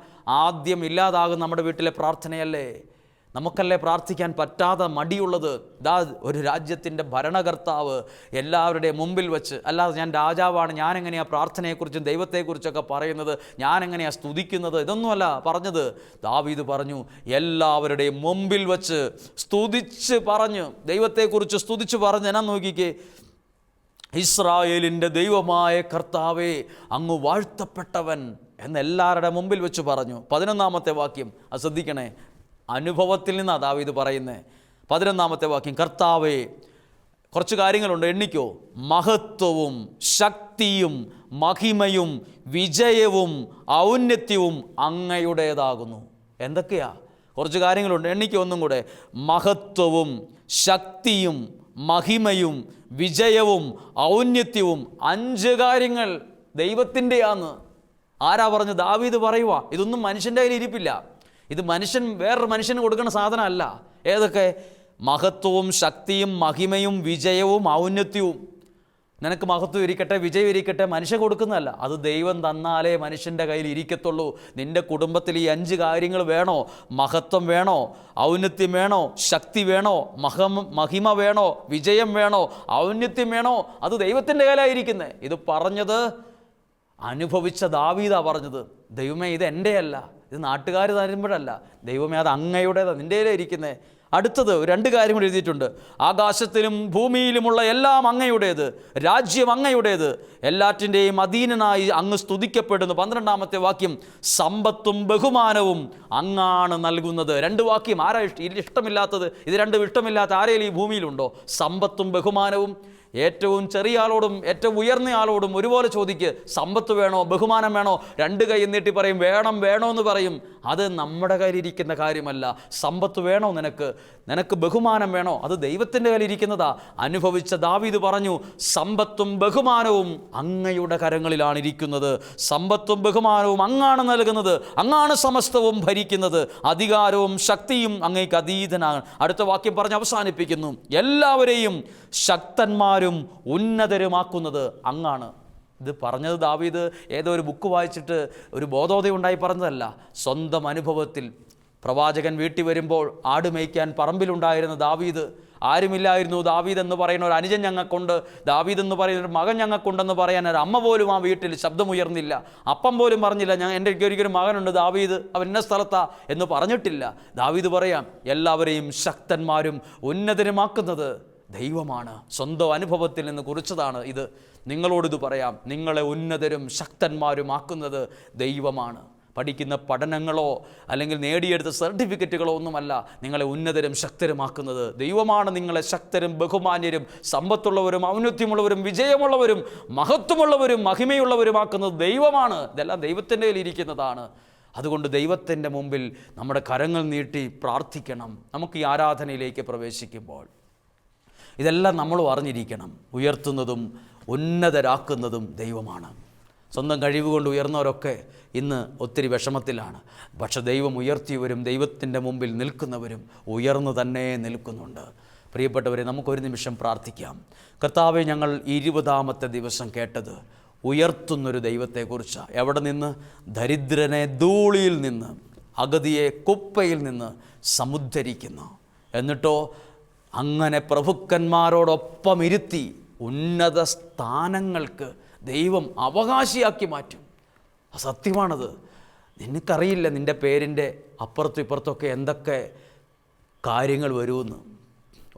ആദ്യം ഇല്ലാതാകും നമ്മുടെ വീട്ടിലെ പ്രാർത്ഥനയല്ലേ? നമുക്കല്ലേ പ്രാർത്ഥിക്കാൻ പറ്റാതെ മടിയുള്ളത്? ഇതാ ഒരു രാജ്യത്തിൻ്റെ ഭരണകർത്താവ് എല്ലാവരുടെയും മുമ്പിൽ വച്ച്. അല്ലാതെ ഞാൻ രാജാവാണ്, ഞാനെങ്ങനെയാണ് പ്രാർത്ഥനയെക്കുറിച്ചും ദൈവത്തെക്കുറിച്ചൊക്കെ പറയുന്നത്, ഞാനെങ്ങനെയാണ് സ്തുതിക്കുന്നത്, ഇതൊന്നുമല്ല പറഞ്ഞത്. ദാവീദ് പറഞ്ഞു, എല്ലാവരുടെയും മുമ്പിൽ വച്ച് സ്തുതിച്ച് പറഞ്ഞു, ദൈവത്തെക്കുറിച്ച് സ്തുതിച്ച് പറഞ്ഞു. എന്നാ നോക്കിക്കേ, ഇസ്രായേലിൻ്റെ ദൈവമായ കർത്താവേ, അങ്ങ് വാഴ്ത്തപ്പെട്ടവൻ എന്നെല്ലാവരുടെ മുമ്പിൽ വെച്ച് പറഞ്ഞു. 11-ാമത്തെ വാക്യം അത് ശ്രദ്ധിക്കണേ, അനുഭവത്തിൽ നിന്നാണ് ദാവീദ് പറയുന്നത്. 11-ാമത്തെ വാക്യം, കർത്താവേ, കുറച്ച് കാര്യങ്ങളുണ്ട്, എണ്ണിക്കോ. മഹത്വവും ശക്തിയും മഹിമയും വിജയവും ഔന്നത്യവും അങ്ങയുടേതാകുന്നു. എന്തൊക്കെയാ? കുറച്ച് കാര്യങ്ങളുണ്ട്, എണ്ണിക്കോ ഒന്നും കൂടെ. മഹത്വവും ശക്തിയും മഹിമയും വിജയവും ഔന്നത്യവും 5 കാര്യങ്ങൾ ദൈവത്തിൻ്റെയാന്ന്. ആരാ പറഞ്ഞു? ദാവീദ് പറയുക. ഇതൊന്നും മനുഷ്യൻ്റെ കയ്യിൽ ഇരിപ്പില്ല. ഇത് വേറൊരു മനുഷ്യന് കൊടുക്കുന്ന സാധനമല്ല. ഏതൊക്കെ? മഹത്വവും ശക്തിയും മഹിമയും വിജയവും ഔന്നത്യവും. നിനക്ക് മഹത്വം ഇരിക്കട്ടെ, വിജയം ഇരിക്കട്ടെ, മനുഷ്യൻ കൊടുക്കുന്നതല്ല, അത് ദൈവം തന്നാലേ മനുഷ്യൻ്റെ കയ്യിൽ ഇരിക്കത്തുള്ളൂ. നിൻ്റെ കുടുംബത്തിൽ ഈ 5 കാര്യങ്ങൾ വേണോ? മഹത്വം വേണോ? ഔന്നത്യം വേണോ? ശക്തി വേണോ? മഹിമ വേണോ? വിജയം വേണോ? ഔന്നത്യം വേണോ? അത് ദൈവത്തിൻ്റെ കയ്യിലായിരിക്കുന്നത്. ഇത് പറഞ്ഞത് അനുഭവിച്ച ദാവീദാ പറഞ്ഞത്. ദൈവമേ, ഇത് എൻ്റെയല്ല, ഇത് നാട്ടുകാർ തരുമ്പോഴല്ല, ദൈവമേ അത് അങ്ങയുടേതാണ്, നിൻ്റെ ഇരിക്കുന്നത്. അടുത്തത് 2 കാര്യങ്ങൾ എഴുതിയിട്ടുണ്ട്. ആകാശത്തിലും ഭൂമിയിലുമുള്ള എല്ലാം അങ്ങയുടേത്, രാജ്യം അങ്ങയുടേത്, എല്ലാറ്റിൻ്റെയും അധീനനായി അങ്ങ് സ്തുതിക്കപ്പെടുന്നു. 12-ാമത്തെ വാക്യം, സമ്പത്തും ബഹുമാനവും അങ്ങാണ് നൽകുന്നത്. 2 വാക്യം. ആരാ ഇഷ്ടമില്ലാത്തത്? ഇത് 2 ഇഷ്ടമില്ലാത്ത ആരെങ്കിലും ഈ ഭൂമിയിലുണ്ടോ? സമ്പത്തും ബഹുമാനവും. ഏറ്റവും ചെറിയ ആളോടും ഏറ്റവും ഉയർന്ന ആളോടും ഒരുപോലെ ചോദിക്ക്, സമ്പത്ത് വേണോ ബഹുമാനം വേണോ? 2 കൈ നീട്ടി പറയും, വേണോ എന്ന് പറയും. അത് നമ്മുടെ കയ്യിലിരിക്കുന്ന കാര്യമല്ല. സമ്പത്ത് വേണോ നിനക്ക് ബഹുമാനം വേണോ? അത് ദൈവത്തിൻ്റെ കയ്യിലിരിക്കുന്നതാ. അനുഭവിച്ച ദാവീദ് പറഞ്ഞു, സമ്പത്തും ബഹുമാനവും അങ്ങയുടെ കരങ്ങളിലാണ് ഇരിക്കുന്നത്. സമ്പത്തും ബഹുമാനവും അങ്ങാണ് നൽകുന്നത്, അങ്ങാണ് സമസ്തവും ഭരിക്കുന്നത്, അധികാരവും ശക്തിയും അങ്ങേക്ക് അതീതനാണ്. അടുത്ത വാക്യം പറഞ്ഞ് അവസാനിപ്പിക്കുന്നു, എല്ലാവരെയും ശക്തന്മാരും ഉന്നതരുമാക്കുന്നത് അങ്ങാണ്. ഇത് പറഞ്ഞത് ദാവീദ് ഏതോ ഒരു ബുക്ക് വായിച്ചിട്ട് ഒരു ബോധോദയം ഉണ്ടായി പറഞ്ഞതല്ല. സ്വന്തം അനുഭവത്തിൽ പ്രവാചകൻ വീട്ടിൽ വരുമ്പോൾ ആട് മേയ്ക്കാൻ പറമ്പിലുണ്ടായിരുന്ന ദാവീദ്, ആരുമില്ലായിരുന്നു. ദാവീദ് എന്ന് പറയുന്ന ഒരു അനുജൻ ഞങ്ങൾക്കുണ്ട്, ദാവീദ് എന്ന് പറയുന്ന ഒരു മകൻ ഞങ്ങൾക്കുണ്ടെന്ന് പറയാൻ ഒരു അമ്മ പോലും ആ വീട്ടിൽ ശബ്ദമുയർന്നില്ല. അപ്പം പോലും പറഞ്ഞില്ല, എൻ്റെ ഒരിക്കലും മകനുണ്ട് ദാവീദ്, അവൻ ഇന്ന സ്ഥലത്താ എന്ന് പറഞ്ഞിട്ടില്ല. ദാവീദ് പറയാം, എല്ലാവരെയും ശക്തന്മാരും ഉന്നതരുമാക്കുന്നത് ദൈവമാണ്. സ്വന്തം അനുഭവത്തിൽ നിന്ന് കുറിച്ചതാണ് ഇത്. നിങ്ങളോടിത് പറയാം, നിങ്ങളെ ഉന്നതരും ശക്തന്മാരുമാക്കുന്നത് ദൈവമാണ്. പഠിക്കുന്ന പഠനങ്ങളോ അല്ലെങ്കിൽ നേടിയെടുത്ത സർട്ടിഫിക്കറ്റുകളോ ഒന്നുമല്ല നിങ്ങളെ ഉന്നതരും ശക്തരുമാക്കുന്നത്. ദൈവമാണ് നിങ്ങളെ ശക്തരും ബഹുമാന്യരും സമ്പത്തുള്ളവരും ഔന്നത്യമുള്ളവരും വിജയമുള്ളവരും മഹത്വമുള്ളവരും മഹിമയുള്ളവരുമാക്കുന്നത് ദൈവമാണ്. ഇതെല്ലാം ദൈവത്തിൻ്റെ കയ്യിൽ ഇരിക്കുന്നതാണ്. അതുകൊണ്ട് ദൈവത്തിൻ്റെ മുമ്പിൽ നമ്മുടെ കരങ്ങൾ നീട്ടി പ്രാർത്ഥിക്കണം. നമുക്ക് ഈ ആരാധനയിലേക്ക് പ്രവേശിക്കുമ്പോൾ ഇതെല്ലാം നമ്മൾ അറിഞ്ഞിരിക്കണം. ഉയർത്തുന്നതും ഉന്നതരാക്കുന്നതും ദൈവമാണ്. സ്വന്തം കഴിവ് കൊണ്ട് ഉയർന്നവരൊക്കെ ഇന്ന് ഒത്തിരി വിഷമത്തിലാണ്. പക്ഷെ ദൈവം ഉയർത്തിയവരും ദൈവത്തിൻ്റെ മുമ്പിൽ നിൽക്കുന്നവരും ഉയർന്നു തന്നെ നിൽക്കുന്നുണ്ട്. പ്രിയപ്പെട്ടവരെ, നമുക്കൊരു നിമിഷം പ്രാർത്ഥിക്കാം. കർത്താവേ, ഞങ്ങൾ 20-ാമത്തെ ദിവസം കേട്ടത് ഉയർത്തുന്നൊരു ദൈവത്തെക്കുറിച്ചാണ്. എവിടെ നിന്ന്? ദരിദ്രനെ ധൂളിയിൽ നിന്ന്, അഗതിയെ കുപ്പയിൽ നിന്ന് സമുദ്ധരിക്കുന്നു. എന്നിട്ടോ അങ്ങനെ പ്രഭുക്കന്മാരോടൊപ്പം ഇരുത്തി ഉന്നത സ്ഥാനങ്ങൾക്ക് ദൈവം അവകാശിയാക്കി മാറ്റും. സത്യമാണത്. നിനക്കറിയില്ല നിൻ്റെ പേരിൻ്റെ അപ്പുറത്തും ഇപ്പുറത്തൊക്കെ എന്തൊക്കെ കാര്യങ്ങൾ വരുമെന്ന്.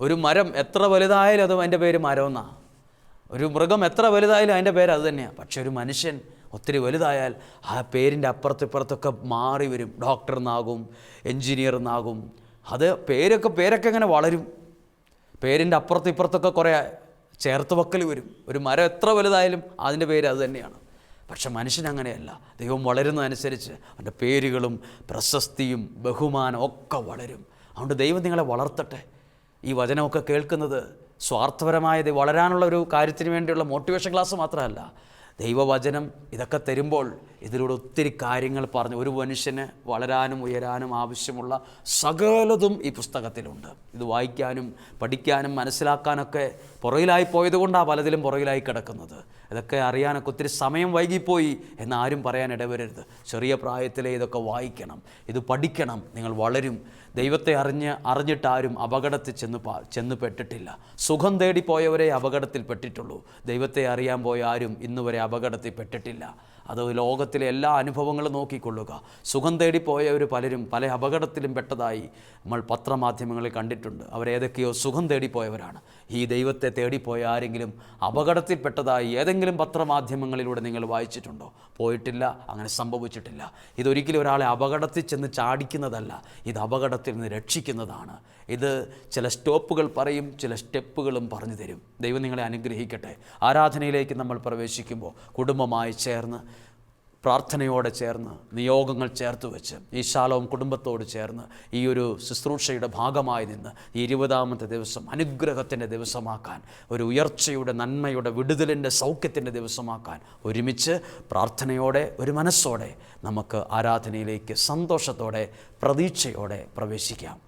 ഒരു മരം എത്ര വലുതായാലും അത് അതിൻ്റെ പേര് മരമെന്നാണ്. ഒരു മൃഗം എത്ര വലുതായാലും അതിൻ്റെ പേര് അത് തന്നെയാണ്. പക്ഷെ ഒരു മനുഷ്യൻ ഒത്തിരി വലുതായാൽ ആ പേരിൻ്റെ അപ്പുറത്തും ഇപ്പുറത്തൊക്കെ മാറി വരും. ഡോക്ടർ എന്നാകും, എൻജിനീയർ എന്നാകും. അത് പേരൊക്കെ ഇങ്ങനെ വളരും. പേരിൻ്റെ അപ്പുറത്തും ഇപ്പുറത്തൊക്കെ കുറേ ചേർത്ത് വെക്കൽ വരും. ഒരു മരം എത്ര വലുതായാലും അതിൻ്റെ പേര് അത് തന്നെയാണ്. പക്ഷെ മനുഷ്യൻ അങ്ങനെയല്ല. ദൈവം വളരുന്നതനുസരിച്ച് അവൻ്റെ പേരുകളും പ്രശസ്തിയും ബഹുമാനവും ഒക്കെ വളരും. അതുകൊണ്ട് ദൈവം നിങ്ങളെ വളർത്തട്ടെ. ഈ വചനമൊക്കെ കേൾക്കുന്നത് സ്വാർത്ഥപരമായത് വളരാനുള്ള ഒരു കാര്യത്തിന് വേണ്ടിയുള്ള മോട്ടിവേഷൻ ക്ലാസ് മാത്രമല്ല. ദൈവവചനം ഇതൊക്കെ തരുമ്പോൾ ഇതിലൂടെ ഒത്തിരി കാര്യങ്ങൾ പറഞ്ഞ് ഒരു മനുഷ്യന് വളരാനും ഉയരാനും ആവശ്യമുള്ള സകലതും ഈ പുസ്തകത്തിലുണ്ട്. ഇത് വായിക്കാനും പഠിക്കാനും മനസ്സിലാക്കാനൊക്കെ പുറകിലായി പോയതുകൊണ്ടാണ് പലതിലും പുറകിലായി കിടക്കുന്നത്. ഇതൊക്കെ അറിയാനൊക്കെ ഒത്തിരി സമയം വൈകിപ്പോയി എന്നാരും പറയാൻ ഇടവരരുത്. ചെറിയ പ്രായത്തിലേ ഇതൊക്കെ വായിക്കണം, ഇത് പഠിക്കണം. നിങ്ങൾ വളരും. ദൈവത്തെ അറിഞ്ഞിട്ട് ആരും അപകടത്തിൽ ചെന്ന് പെട്ടിട്ടില്ല. സുഖം തേടി പോയവരെ അപകടത്തിൽ പെട്ടിട്ടുള്ളൂ. ദൈവത്തെ അറിയാൻ പോയ ആരും ഇന്നുവരെ അപകടത്തിൽ പെട്ടിട്ടില്ല. അത് ലോകത്തിലെ എല്ലാ അനുഭവങ്ങളും നോക്കിക്കൊള്ളുക. സുഖം തേടിപ്പോയവർ പലരും പല അപകടത്തിലും പെട്ടതായി നമ്മൾ പത്രമാധ്യമങ്ങളിൽ കണ്ടിട്ടുണ്ട്. അവരേതൊക്കെയോ സുഖം തേടിപ്പോയവരാണ്. ഈ ദൈവത്തെ തേടിപ്പോയ ആരെങ്കിലും അപകടത്തിൽപ്പെട്ടതായി ഏതെങ്കിലും പത്രമാധ്യമങ്ങളിലൂടെ നിങ്ങൾ വായിച്ചിട്ടുണ്ടോ? പോയിട്ടില്ല, അങ്ങനെ സംഭവിച്ചിട്ടില്ല. ഇതൊരിക്കലും ഒരാളെ അപകടത്തിൽ ചെന്ന് ചാടിക്കുന്നതല്ല, ഇത് അപകടത്തിൽ നിന്ന് രക്ഷിക്കുന്നതാണ്. ഇത് ചില സ്റ്റോപ്പുകൾ പറയും, ചില സ്റ്റെപ്പുകളും പറഞ്ഞു തരും. ദൈവം നിങ്ങളെ അനുഗ്രഹിക്കട്ടെ. ആരാധനയിലേക്ക് നമ്മൾ പ്രവേശിക്കുമ്പോൾ കുടുംബമായി ചേർന്ന്, പ്രാർത്ഥനയോടെ ചേർന്ന്, നിയോഗങ്ങൾ ചേർത്ത് വെച്ച്, ഈ ശാലോം കുടുംബത്തോട് ചേർന്ന് ഈ ഒരു ശുശ്രൂഷയുടെ ഭാഗമായി നിന്ന് ഈ 20ാമത്തെ ദിവസം അനുഗ്രഹത്തിൻ്റെ ദിവസമാക്കാൻ, ഒരു ഉയർച്ചയുടെ, നന്മയുടെ, വിടുതലിൻ്റെ, സൗഖ്യത്തിൻ്റെ ദിവസമാക്കാൻ ഒരുമിച്ച് പ്രാർത്ഥനയോടെ ഒരു മനസ്സോടെ നമുക്ക് ആരാധനയിലേക്ക് സന്തോഷത്തോടെ പ്രതീക്ഷയോടെ പ്രവേശിക്കാം.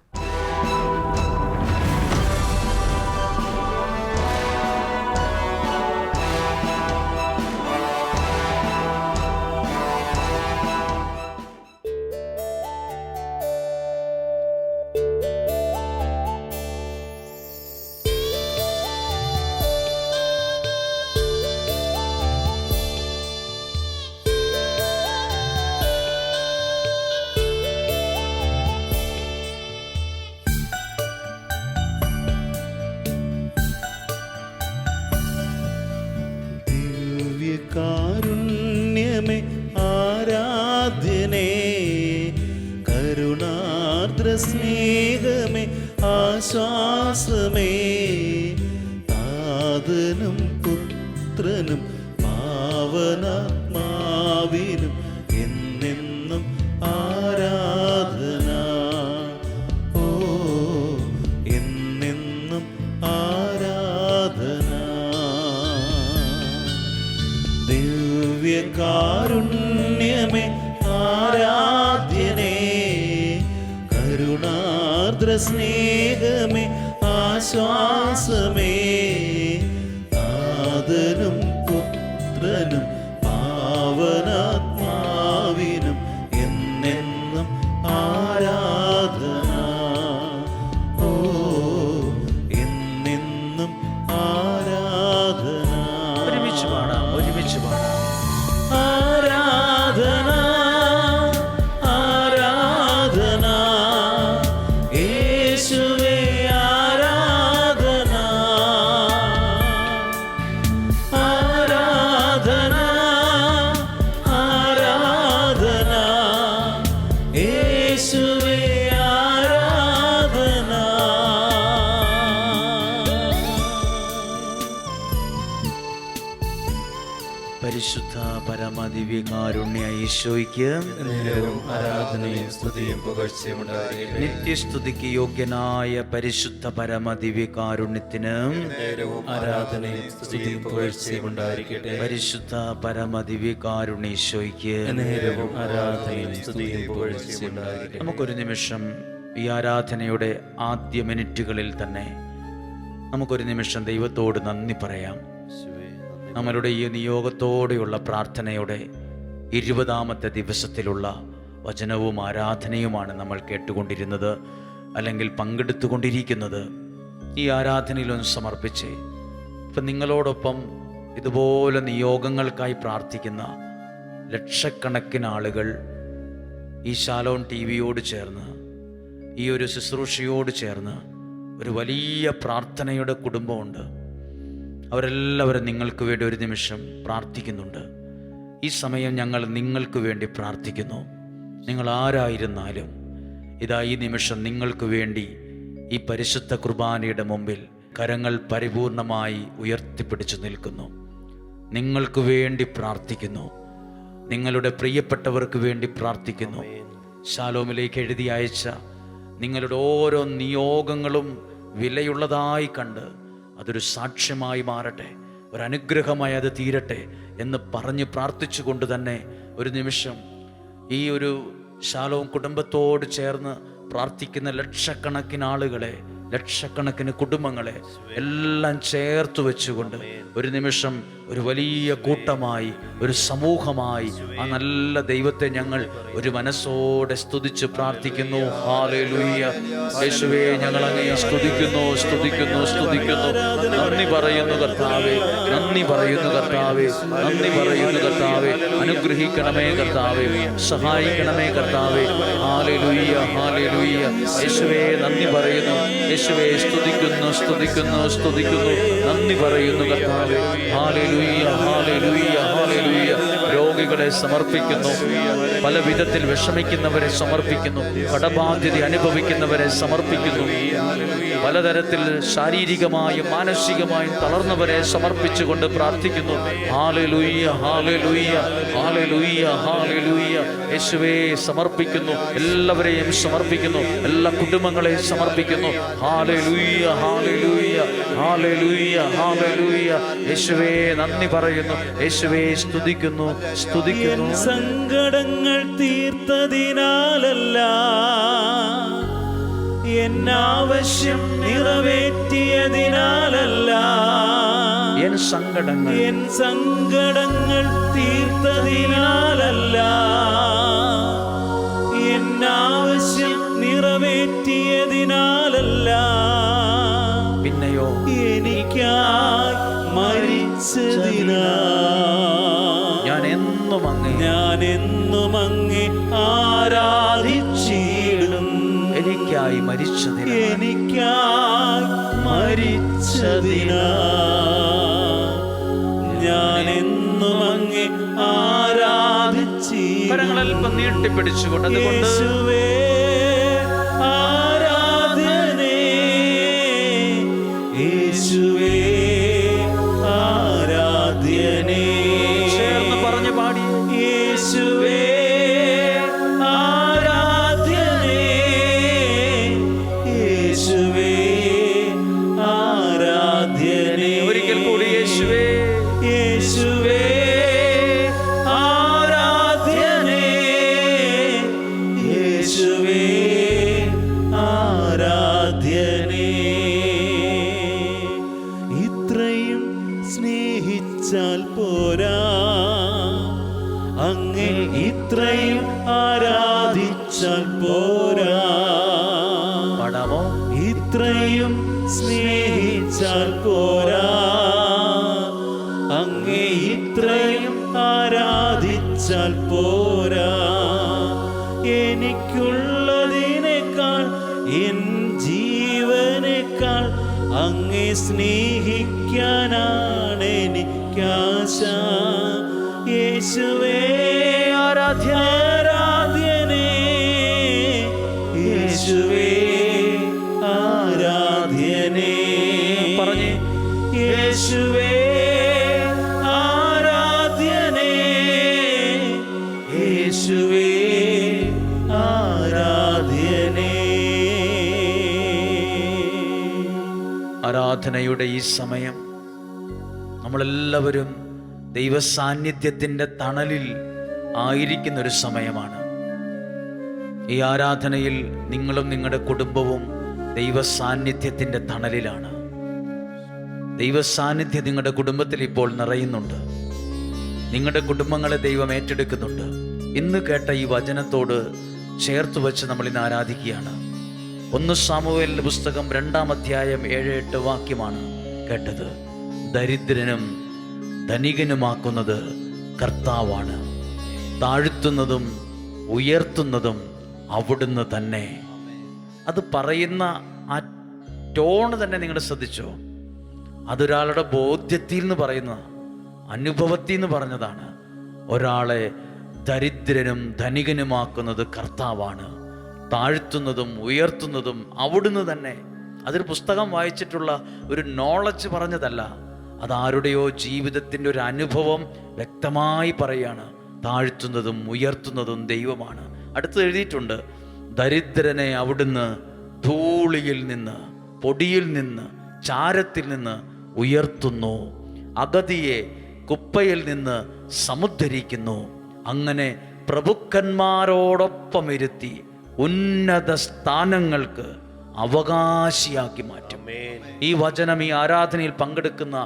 കാരുണ്യമേ ആരാധ്യനേ, കരുണാർദ്ര സ്നേഹമേ ആശ്വാസമേ, താതനും പുത്രനും പാവനാത്മാവിനും എന്നെന്നും ആരാധന. ഓ, എന്നെന്നും ആരാധന. ദിവ്യകാരുണ്യമേ ആരാധ്യനേ, കരുണാർദ്ര സ്നേഹമേ ആശ്വാസമേ, താതനും പുത്രനും പാവനാത്മാവിനും എന്നെന്നും ആരാധന. ഓ, എന്നെന്നും ആരാധന. ഒരുമിച്ച് പാടാം. ആരാധന, ആരാധന, യേശുവേ ആരാധന. ആരാധന, ആരാധന, യേശുവേ ആരാധന. പരിശുദ്ധ പരമദിവ്യകാരുണ്യ ഈശോയ്ക്ക് ആരാധനയും സ്തുതിയും പുകഴ്ചയും ഉണ്ടായിരിക്കട്ടെ. നിത്യസ്തുതിക്ക് യോഗ്യനായ പരിശുദ്ധ പരമദിവ്യകാരുണ്യത്തിന് ആരാധനയും സ്തുതിയും പുകഴ്ചയും ഉണ്ടായിരിക്കട്ടെ. പരിശുദ്ധ പരമദിവ്യകാരുണ്യ ഈശോയ്ക്ക് ആരാധനയും സ്തുതിയും പുകഴ്ചയും ഉണ്ടായിരിക്കട്ടെ. നമുക്കൊരു നിമിഷം ഈ ആരാധനയുടെ ആദ്യ മിനിറ്റുകളിൽ തന്നെ നമുക്കൊരു നിമിഷം ദൈവത്തോട് നന്ദി പറയാം. നമ്മളുടെ ഈ നിയോഗത്തോടെയുള്ള പ്രാർത്ഥനയുടെ 20ാമത്തെ ദിവസത്തിലുള്ള വചനവും ആരാധനയുമാണ് നമ്മൾ കേട്ടുകൊണ്ടിരുന്നത്, അല്ലെങ്കിൽ പങ്കെടുത്തുകൊണ്ടിരിക്കുന്നത്. ഈ ആരാധനയിലൊന്ന് സമർപ്പിച്ച് ഇപ്പം നിങ്ങളോടൊപ്പം ഇതുപോലെ നിയോഗങ്ങൾക്കായി പ്രാർത്ഥിക്കുന്ന ലക്ഷക്കണക്കിന് ആളുകൾ ഈ ശാലോം ടിവിയോട് ചേർന്ന്, ഈ ഒരു ശുശ്രൂഷയോട് ചേർന്ന് ഒരു വലിയ പ്രാർത്ഥനയുടെ കുടുംബമുണ്ട്. അവരെല്ലാവരും നിങ്ങൾക്ക് വേണ്ടി ഒരു നിമിഷം പ്രാർത്ഥിക്കുന്നുണ്ട്. ഈ സമയം ഞങ്ങൾ നിങ്ങൾക്ക് വേണ്ടി പ്രാർത്ഥിക്കുന്നു. നിങ്ങൾ ആരായിരുന്നാലും ഇതാ ഈ നിമിഷം നിങ്ങൾക്ക് വേണ്ടി ഈ പരിശുദ്ധ കുർബാനയുടെ മുമ്പിൽ കരങ്ങൾ പരിപൂർണമായി ഉയർത്തിപ്പിടിച്ചു നിൽക്കുന്നു. നിങ്ങൾക്ക് വേണ്ടി പ്രാർത്ഥിക്കുന്നു. നിങ്ങളുടെ പ്രിയപ്പെട്ടവർക്ക് വേണ്ടി പ്രാർത്ഥിക്കുന്നു. ശാലോമിലേക്ക് എഴുതി അയച്ച നിങ്ങളുടെ ഓരോ നിയോഗങ്ങളും വിലയുള്ളതായി കണ്ട് അതൊരു സാക്ഷ്യമായി മാറട്ടെ. ഒരനുഗ്രഹമായി അത് തീരട്ടെ എന്ന് പറഞ്ഞ് പ്രാർത്ഥിച്ചുകൊണ്ട് തന്നെ ഒരു നിമിഷം ഈ ഒരു ശാലോം കുടുംബത്തോട് ചേർന്ന് പ്രാർത്ഥിക്കുന്ന ലക്ഷക്കണക്കിന് ആളുകളെ, ലക്ഷക്കണക്കിന് കുടുംബങ്ങളെ എല്ലാം ചേർത്ത് വെച്ചുകൊണ്ട് ഒരു നിമിഷം ഒരു വലിയ കൂട്ടമായി, ഒരു സമൂഹമായി ആ നല്ല ദൈവത്തെ ഞങ്ങൾ ഒരു മനസ്സോടെ സ്തുതിച്ച് പ്രാർത്ഥിക്കുന്നു. ഹല്ലേലൂയ. യേശുവേ, ഞങ്ങൾ അങ്ങയെ സ്തുതിക്കുന്നു, സ്തുതിക്കുന്നു, സ്തുതിക്കുന്നു. നന്ദി പറയുന്നു കർത്താവേ, നന്ദി പറയുന്നു കർത്താവേ, നന്ദി പറയുന്നു കർത്താവേ. അനുഗ്രഹിക്കണമേ കർത്താവേ, സഹായിക്കണമേ കർത്താവേ. ഹല്ലേലൂയ, ഹല്ലേലൂയ. യേശുവേ, നന്ദി പറയുന്നു. യേശുവേ, സ്തുതിക്കുന്നു, സ്തുതിക്കുന്നു, സ്തുതിക്കുന്നു. നന്ദി പറയുന്നു കർത്താവേ. ഹല്ലേലൂയ, ഹല്ലേലൂയ, ഹല്ലേലൂയ. രോഗികളെ സമർപ്പിക്കുന്നു, പല വിധത്തിൽ വിഷമിക്കുന്നവരെ സമർപ്പിക്കുന്നു, കടബാധ്യത അനുഭവിക്കുന്നവരെ സമർപ്പിക്കുന്നു, പലതരത്തിൽ ശാരീരികമായും മാനസികമായും തളർന്നവരെ സമർപ്പിച്ചുകൊണ്ട് പ്രാർത്ഥിക്കുന്നു. ഹല്ലേലൂയ, ഹല്ലേലൂയ, ഹല്ലേലൂയ, ഹല്ലേലൂയ. യേശുവേ, സമർപ്പിക്കുന്നു, എല്ലാവരെയും സമർപ്പിക്കുന്നു, എല്ലാ കുടുംബങ്ങളെയും സമർപ്പിക്കുന്നു. ഹല്ലേലൂയ, ഹല്ലേലൂയ, ഹല്ലേലൂയ, ഹല്ലേലൂയ. യേശുവേ, നന്ദി പറയുന്നു. യേശുവേ, സ്തുതിക്കുന്നു, സ്തുതിക്കുന്നു. സങ്കടങ്ങൾ തീർത്തതിനാലല്ല, എന്നാവശ്യം നിറവേറ്റിയതിനാലല്ല, എൻ സങ്കടങ്ങൾ തീർത്തതിനാലല്ല, എന്നാവശ്യം നിറവേറ്റിയതിനാലല്ല, പിന്നെയോ എനിക്കായി മരിച്ചതിനാ ഞാൻ എന്നും അങ്ങേ ആരാധിച്ചിടും. എനിക്കായി മരിച്ചതിനാ ഞാൻ എന്നും അങ്ങേ ആരാധിച്ചിടും. കരങ്ങളൽപ്പം നീട്ടിപ്പിടിച്ചുകൊണ്ട് അതുകൊണ്ട് യേശുവേ, ആരാധനേ, യേശുവേ, ആരാധ്യനേ. ചേർന്ന് പറഞ്ഞു പാടി. യേശുവേ, ആരാധ്യനേ, യേശുവേ, ആരാധ്യനേ. ഒരിക്കൽ കൂടി യേശുവേ, യേശുവേ, ആരാധ്യനേ, യേശുവേ, ആരാധ്യനേ. ഇത്രയും സ്നേഹിച്ചാൽ പോരാ, അങ്ങേ ഇത്രയും ആരാധിച്ചാൽ പോരാ. പാടാമോ? ഇത്രയും സ്നേഹിച്ചാൽ പോരാ, അങ്ങേ ഇത്രയും ആരാധിച്ചാൽ പോരാ. എനിക്കുള്ളതിനേക്കാൾ, എൻ ജീവനേക്കാൾ അങ്ങേ സ്നേഹിക്കാനാണ് എനിക്കാശ. യേശുവേ, ആരാധ്യനേ, യേശുവേ, ആരാധ്യനേ. പറഞ്ഞേ. യേശുവേ, ആരാധ്യനേ, യേശുവേ, ആരാധ്യനേ. ആരാധനയുടെ ഈ സമയം നമ്മളെല്ലാവരും ദൈവസാന്നിധ്യത്തിൻ്റെ തണലിൽ ആയിരിക്കുന്നൊരു സമയമാണ്. ഈ ആരാധനയിൽ നിങ്ങളും നിങ്ങളുടെ കുടുംബവും ദൈവസാന്നിധ്യത്തിൻ്റെ തണലിലാണ്. ദൈവസാന്നിധ്യം നിങ്ങളുടെ കുടുംബത്തിൽ ഇപ്പോൾ നിറയുന്നുണ്ട്. നിങ്ങളുടെ കുടുംബങ്ങളെ ദൈവം ഏറ്റെടുക്കുന്നുണ്ട്. ഇന്ന് കേട്ട ഈ വചനത്തോട് ചേർത്ത് വെച്ച് നമ്മൾ ഇന്ന് ആരാധിക്കുകയാണ്. 1 സാമുവേലിന്റെ പുസ്തകം 2-ാം അധ്യായം 7-8 വാക്യമാണ് കേട്ടത്. ദരിദ്രനും ധനികനുമാക്കുന്നത് കർത്താവാണ്, താഴ്ത്തുന്നതും ഉയർത്തുന്നതും അവിടുന്ന് തന്നെ. അത് പറയുന്ന ആ ടോണ് തന്നെ നിങ്ങൾ ശ്രദ്ധിച്ചോ? അതൊരാളുടെ ബോധ്യത്തിൽ നിന്ന് പറയുന്ന, അനുഭവത്തിൽ നിന്ന് പറഞ്ഞതാണ്. ഒരാളെ ദരിദ്രനും ധനികനുമാക്കുന്നത് കർത്താവാണ്, താഴ്ത്തുന്നതും ഉയർത്തുന്നതും അവിടുന്ന് തന്നെ. അതൊരു പുസ്തകം വായിച്ചിട്ടുള്ള ഒരു നോളജ് പറഞ്ഞതല്ല, അതാരുടെയോ ജീവിതത്തിൻ്റെ ഒരു അനുഭവം വ്യക്തമായി പറയുകയാണ്. താഴ്ത്തുന്നതും ഉയർത്തുന്നതും ദൈവമാണ്. അടുത്ത് എഴുതിയിട്ടുണ്ട്, ദരിദ്രനെ അവിടുന്ന് ധൂളിയിൽ നിന്ന്, പൊടിയിൽ നിന്ന്, ചാരത്തിൽ നിന്ന് ഉയർത്തുന്നു. അഗതിയെ കുപ്പയിൽ നിന്ന് സമുദ്ധരിക്കുന്നു. അങ്ങനെ പ്രഭുക്കന്മാരോടൊപ്പം ഇരുത്തി ഉന്നത സ്ഥാനങ്ങൾക്ക് അവകാശിയാക്കി മാറ്റും. ഈ വചനം ഈ ആരാധനയിൽ പങ്കെടുക്കുന്ന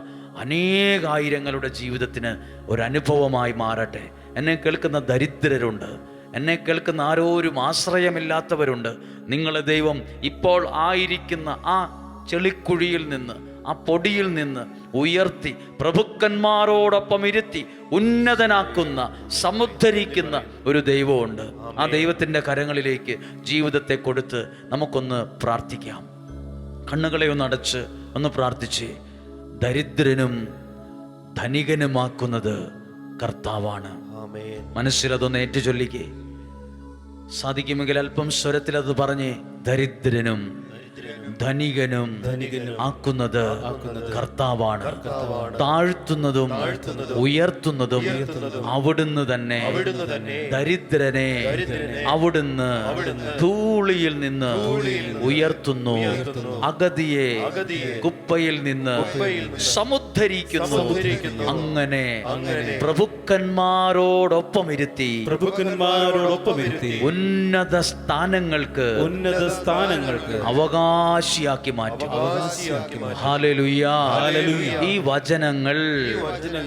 അനേകായിരങ്ങളുടെ ജീവിതത്തിന് ഒരനുഭവമായി മാറട്ടെ. എന്നെ കേൾക്കുന്ന ദരിദ്രരുണ്ട്, എന്നെ കേൾക്കുന്ന ആരോരും ആശ്രയമില്ലാത്തവരുണ്ട്. നിങ്ങളെ ദൈവം ഇപ്പോൾ ആയിരിക്കുന്ന ആ ചെളിക്കുഴിയിൽ നിന്ന്, ആ പൊടിയിൽ നിന്ന് ഉയർത്തി പ്രഭുക്കന്മാരോടൊപ്പം ഇരുത്തി ഉന്നതനാക്കുന്ന, സമുദ്ധരിക്കുന്ന ഒരു ദൈവമുണ്ട്. ആ ദൈവത്തിൻ്റെ കരങ്ങളിലേക്ക് ജീവിതത്തെ കൊടുത്ത് നമുക്കൊന്ന് പ്രാർത്ഥിക്കാം. കണ്ണുകളെ ഒന്ന് അടച്ച് ഒന്ന് പ്രാർത്ഥിച്ച്. ദരിദ്രനും ധനികനുമാക്കുന്നത് കർത്താവാണ്. മനസ്സിലതൊന്ന് ഏറ്റുചൊല്ലിക്കേ. സാധിക്കുമെങ്കിൽ അല്പം സ്വരത്തിൽ അത് പറഞ്ഞേ. ദരിദ്രനും ധനികനും ആക്കുന്നത് കർത്താവാണ്. താഴ്ത്തുന്നതും ഉയർത്തുന്നതും അവിടുന്ന് തന്നെ. ദരിദ്രനെ അവിടുന്ന് ധൂളിയിൽ നിന്ന് ഉയർത്തുന്നു, അഗതിയെ കുപ്പയിൽ നിന്ന് സമുദ്ധരിക്കുന്നു. അങ്ങനെ പ്രഭുക്കന്മാരോടൊപ്പം ഇരുത്തി ഉന്നത സ്ഥാനങ്ങൾക്ക് അവകാശിയാക്കി മാറ്റും. ഹല്ലേലൂയ. ഈ വചനങ്ങൾ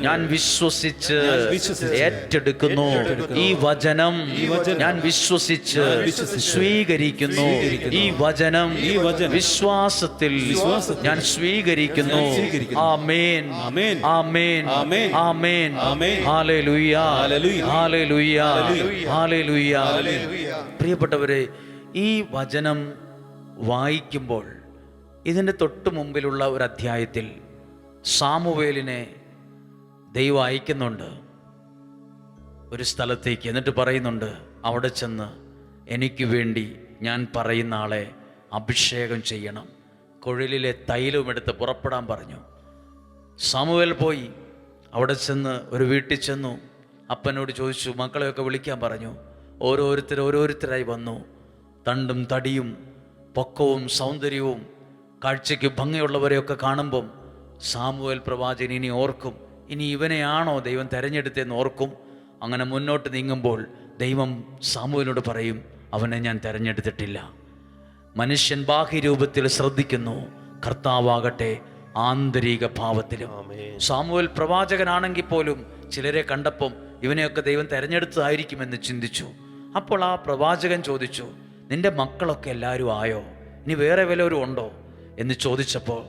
ഞാൻ വിശ്വസിച്ച് ഏറ്റെടുക്കുന്നു. ഈ വചനം ഞാൻ വിശ്വസിച്ച് സ്വീകരിക്കുന്നു. ഈ വചനം വിശ്വാസത്തിൽ ഞാൻ സ്വീകരിക്കുന്നു. ആമേൻ, ആമേൻ, ആമേൻ. ഹല്ലേലൂയ, ഹല്ലേലൂയ, ഹല്ലേലൂയ. പ്രിയപ്പെട്ടവരെ, ഈ വചനം വായിക്കുമ്പോൾ ഇതിൻ്റെ തൊട്ട് മുമ്പിലുള്ള ഒരു അധ്യായത്തിൽ സാമുവേലിനെ ദൈവം അയക്കുന്നുണ്ട് ഒരു സ്ഥലത്തേക്ക്. എന്നിട്ട് പറയുന്നുണ്ട്, അവിടെ ചെന്ന് എനിക്ക് വേണ്ടി ഞാൻ പറയുന്ന ആളെ അഭിഷേകം ചെയ്യണം, കുഴലിലെ തൈലവും എടുത്ത് പുറപ്പെടാൻ പറഞ്ഞു. സാമുവേൽ പോയി അവിടെ ചെന്ന് ഒരു വീട്ടിൽ ചെന്നു. അപ്പനോട് ചോദിച്ചു, മക്കളെയൊക്കെ വിളിക്കാൻ പറഞ്ഞു. ഓരോരുത്തരായി വന്നു. തണ്ടും തടിയും പൊക്കവും സൗന്ദര്യവും കാഴ്ചയ്ക്ക് ഭംഗിയുള്ളവരെയൊക്കെ കാണുമ്പം സാമുവേൽ പ്രവാചകൻ ഇനി ഓർക്കും, ഇനി ഇവനെയാണോ ദൈവം തിരഞ്ഞെടുത്തതെന്ന് ഓർക്കും. അങ്ങനെ മുന്നോട്ട് നീങ്ങുമ്പോൾ ദൈവം സാമുവേലിനോട് പറയും, അവനെ ഞാൻ തിരഞ്ഞെടുത്തിട്ടില്ല. മനുഷ്യൻ ബാഹ്യരൂപത്തിൽ ശ്രദ്ധിക്കുന്നു, കർത്താവാകട്ടെ ആന്തരിക ഭാവത്തിലും. സാമുവേൽ പ്രവാചകനാണെങ്കിൽ പോലും ചിലരെ കണ്ടപ്പം ഇവനെയൊക്കെ ദൈവം തിരഞ്ഞെടുത്തതായിരിക്കുമെന്ന് ചിന്തിച്ചു. അപ്പോൾ ആ പ്രവാചകൻ ചോദിച്ചു, നിന്റെ മക്കളൊക്കെ എല്ലാവരും ആയോ? ഇനി വേറെ വല്ലവരും ഉണ്ടോ എന്ന് ചോദിച്ചപ്പോൾ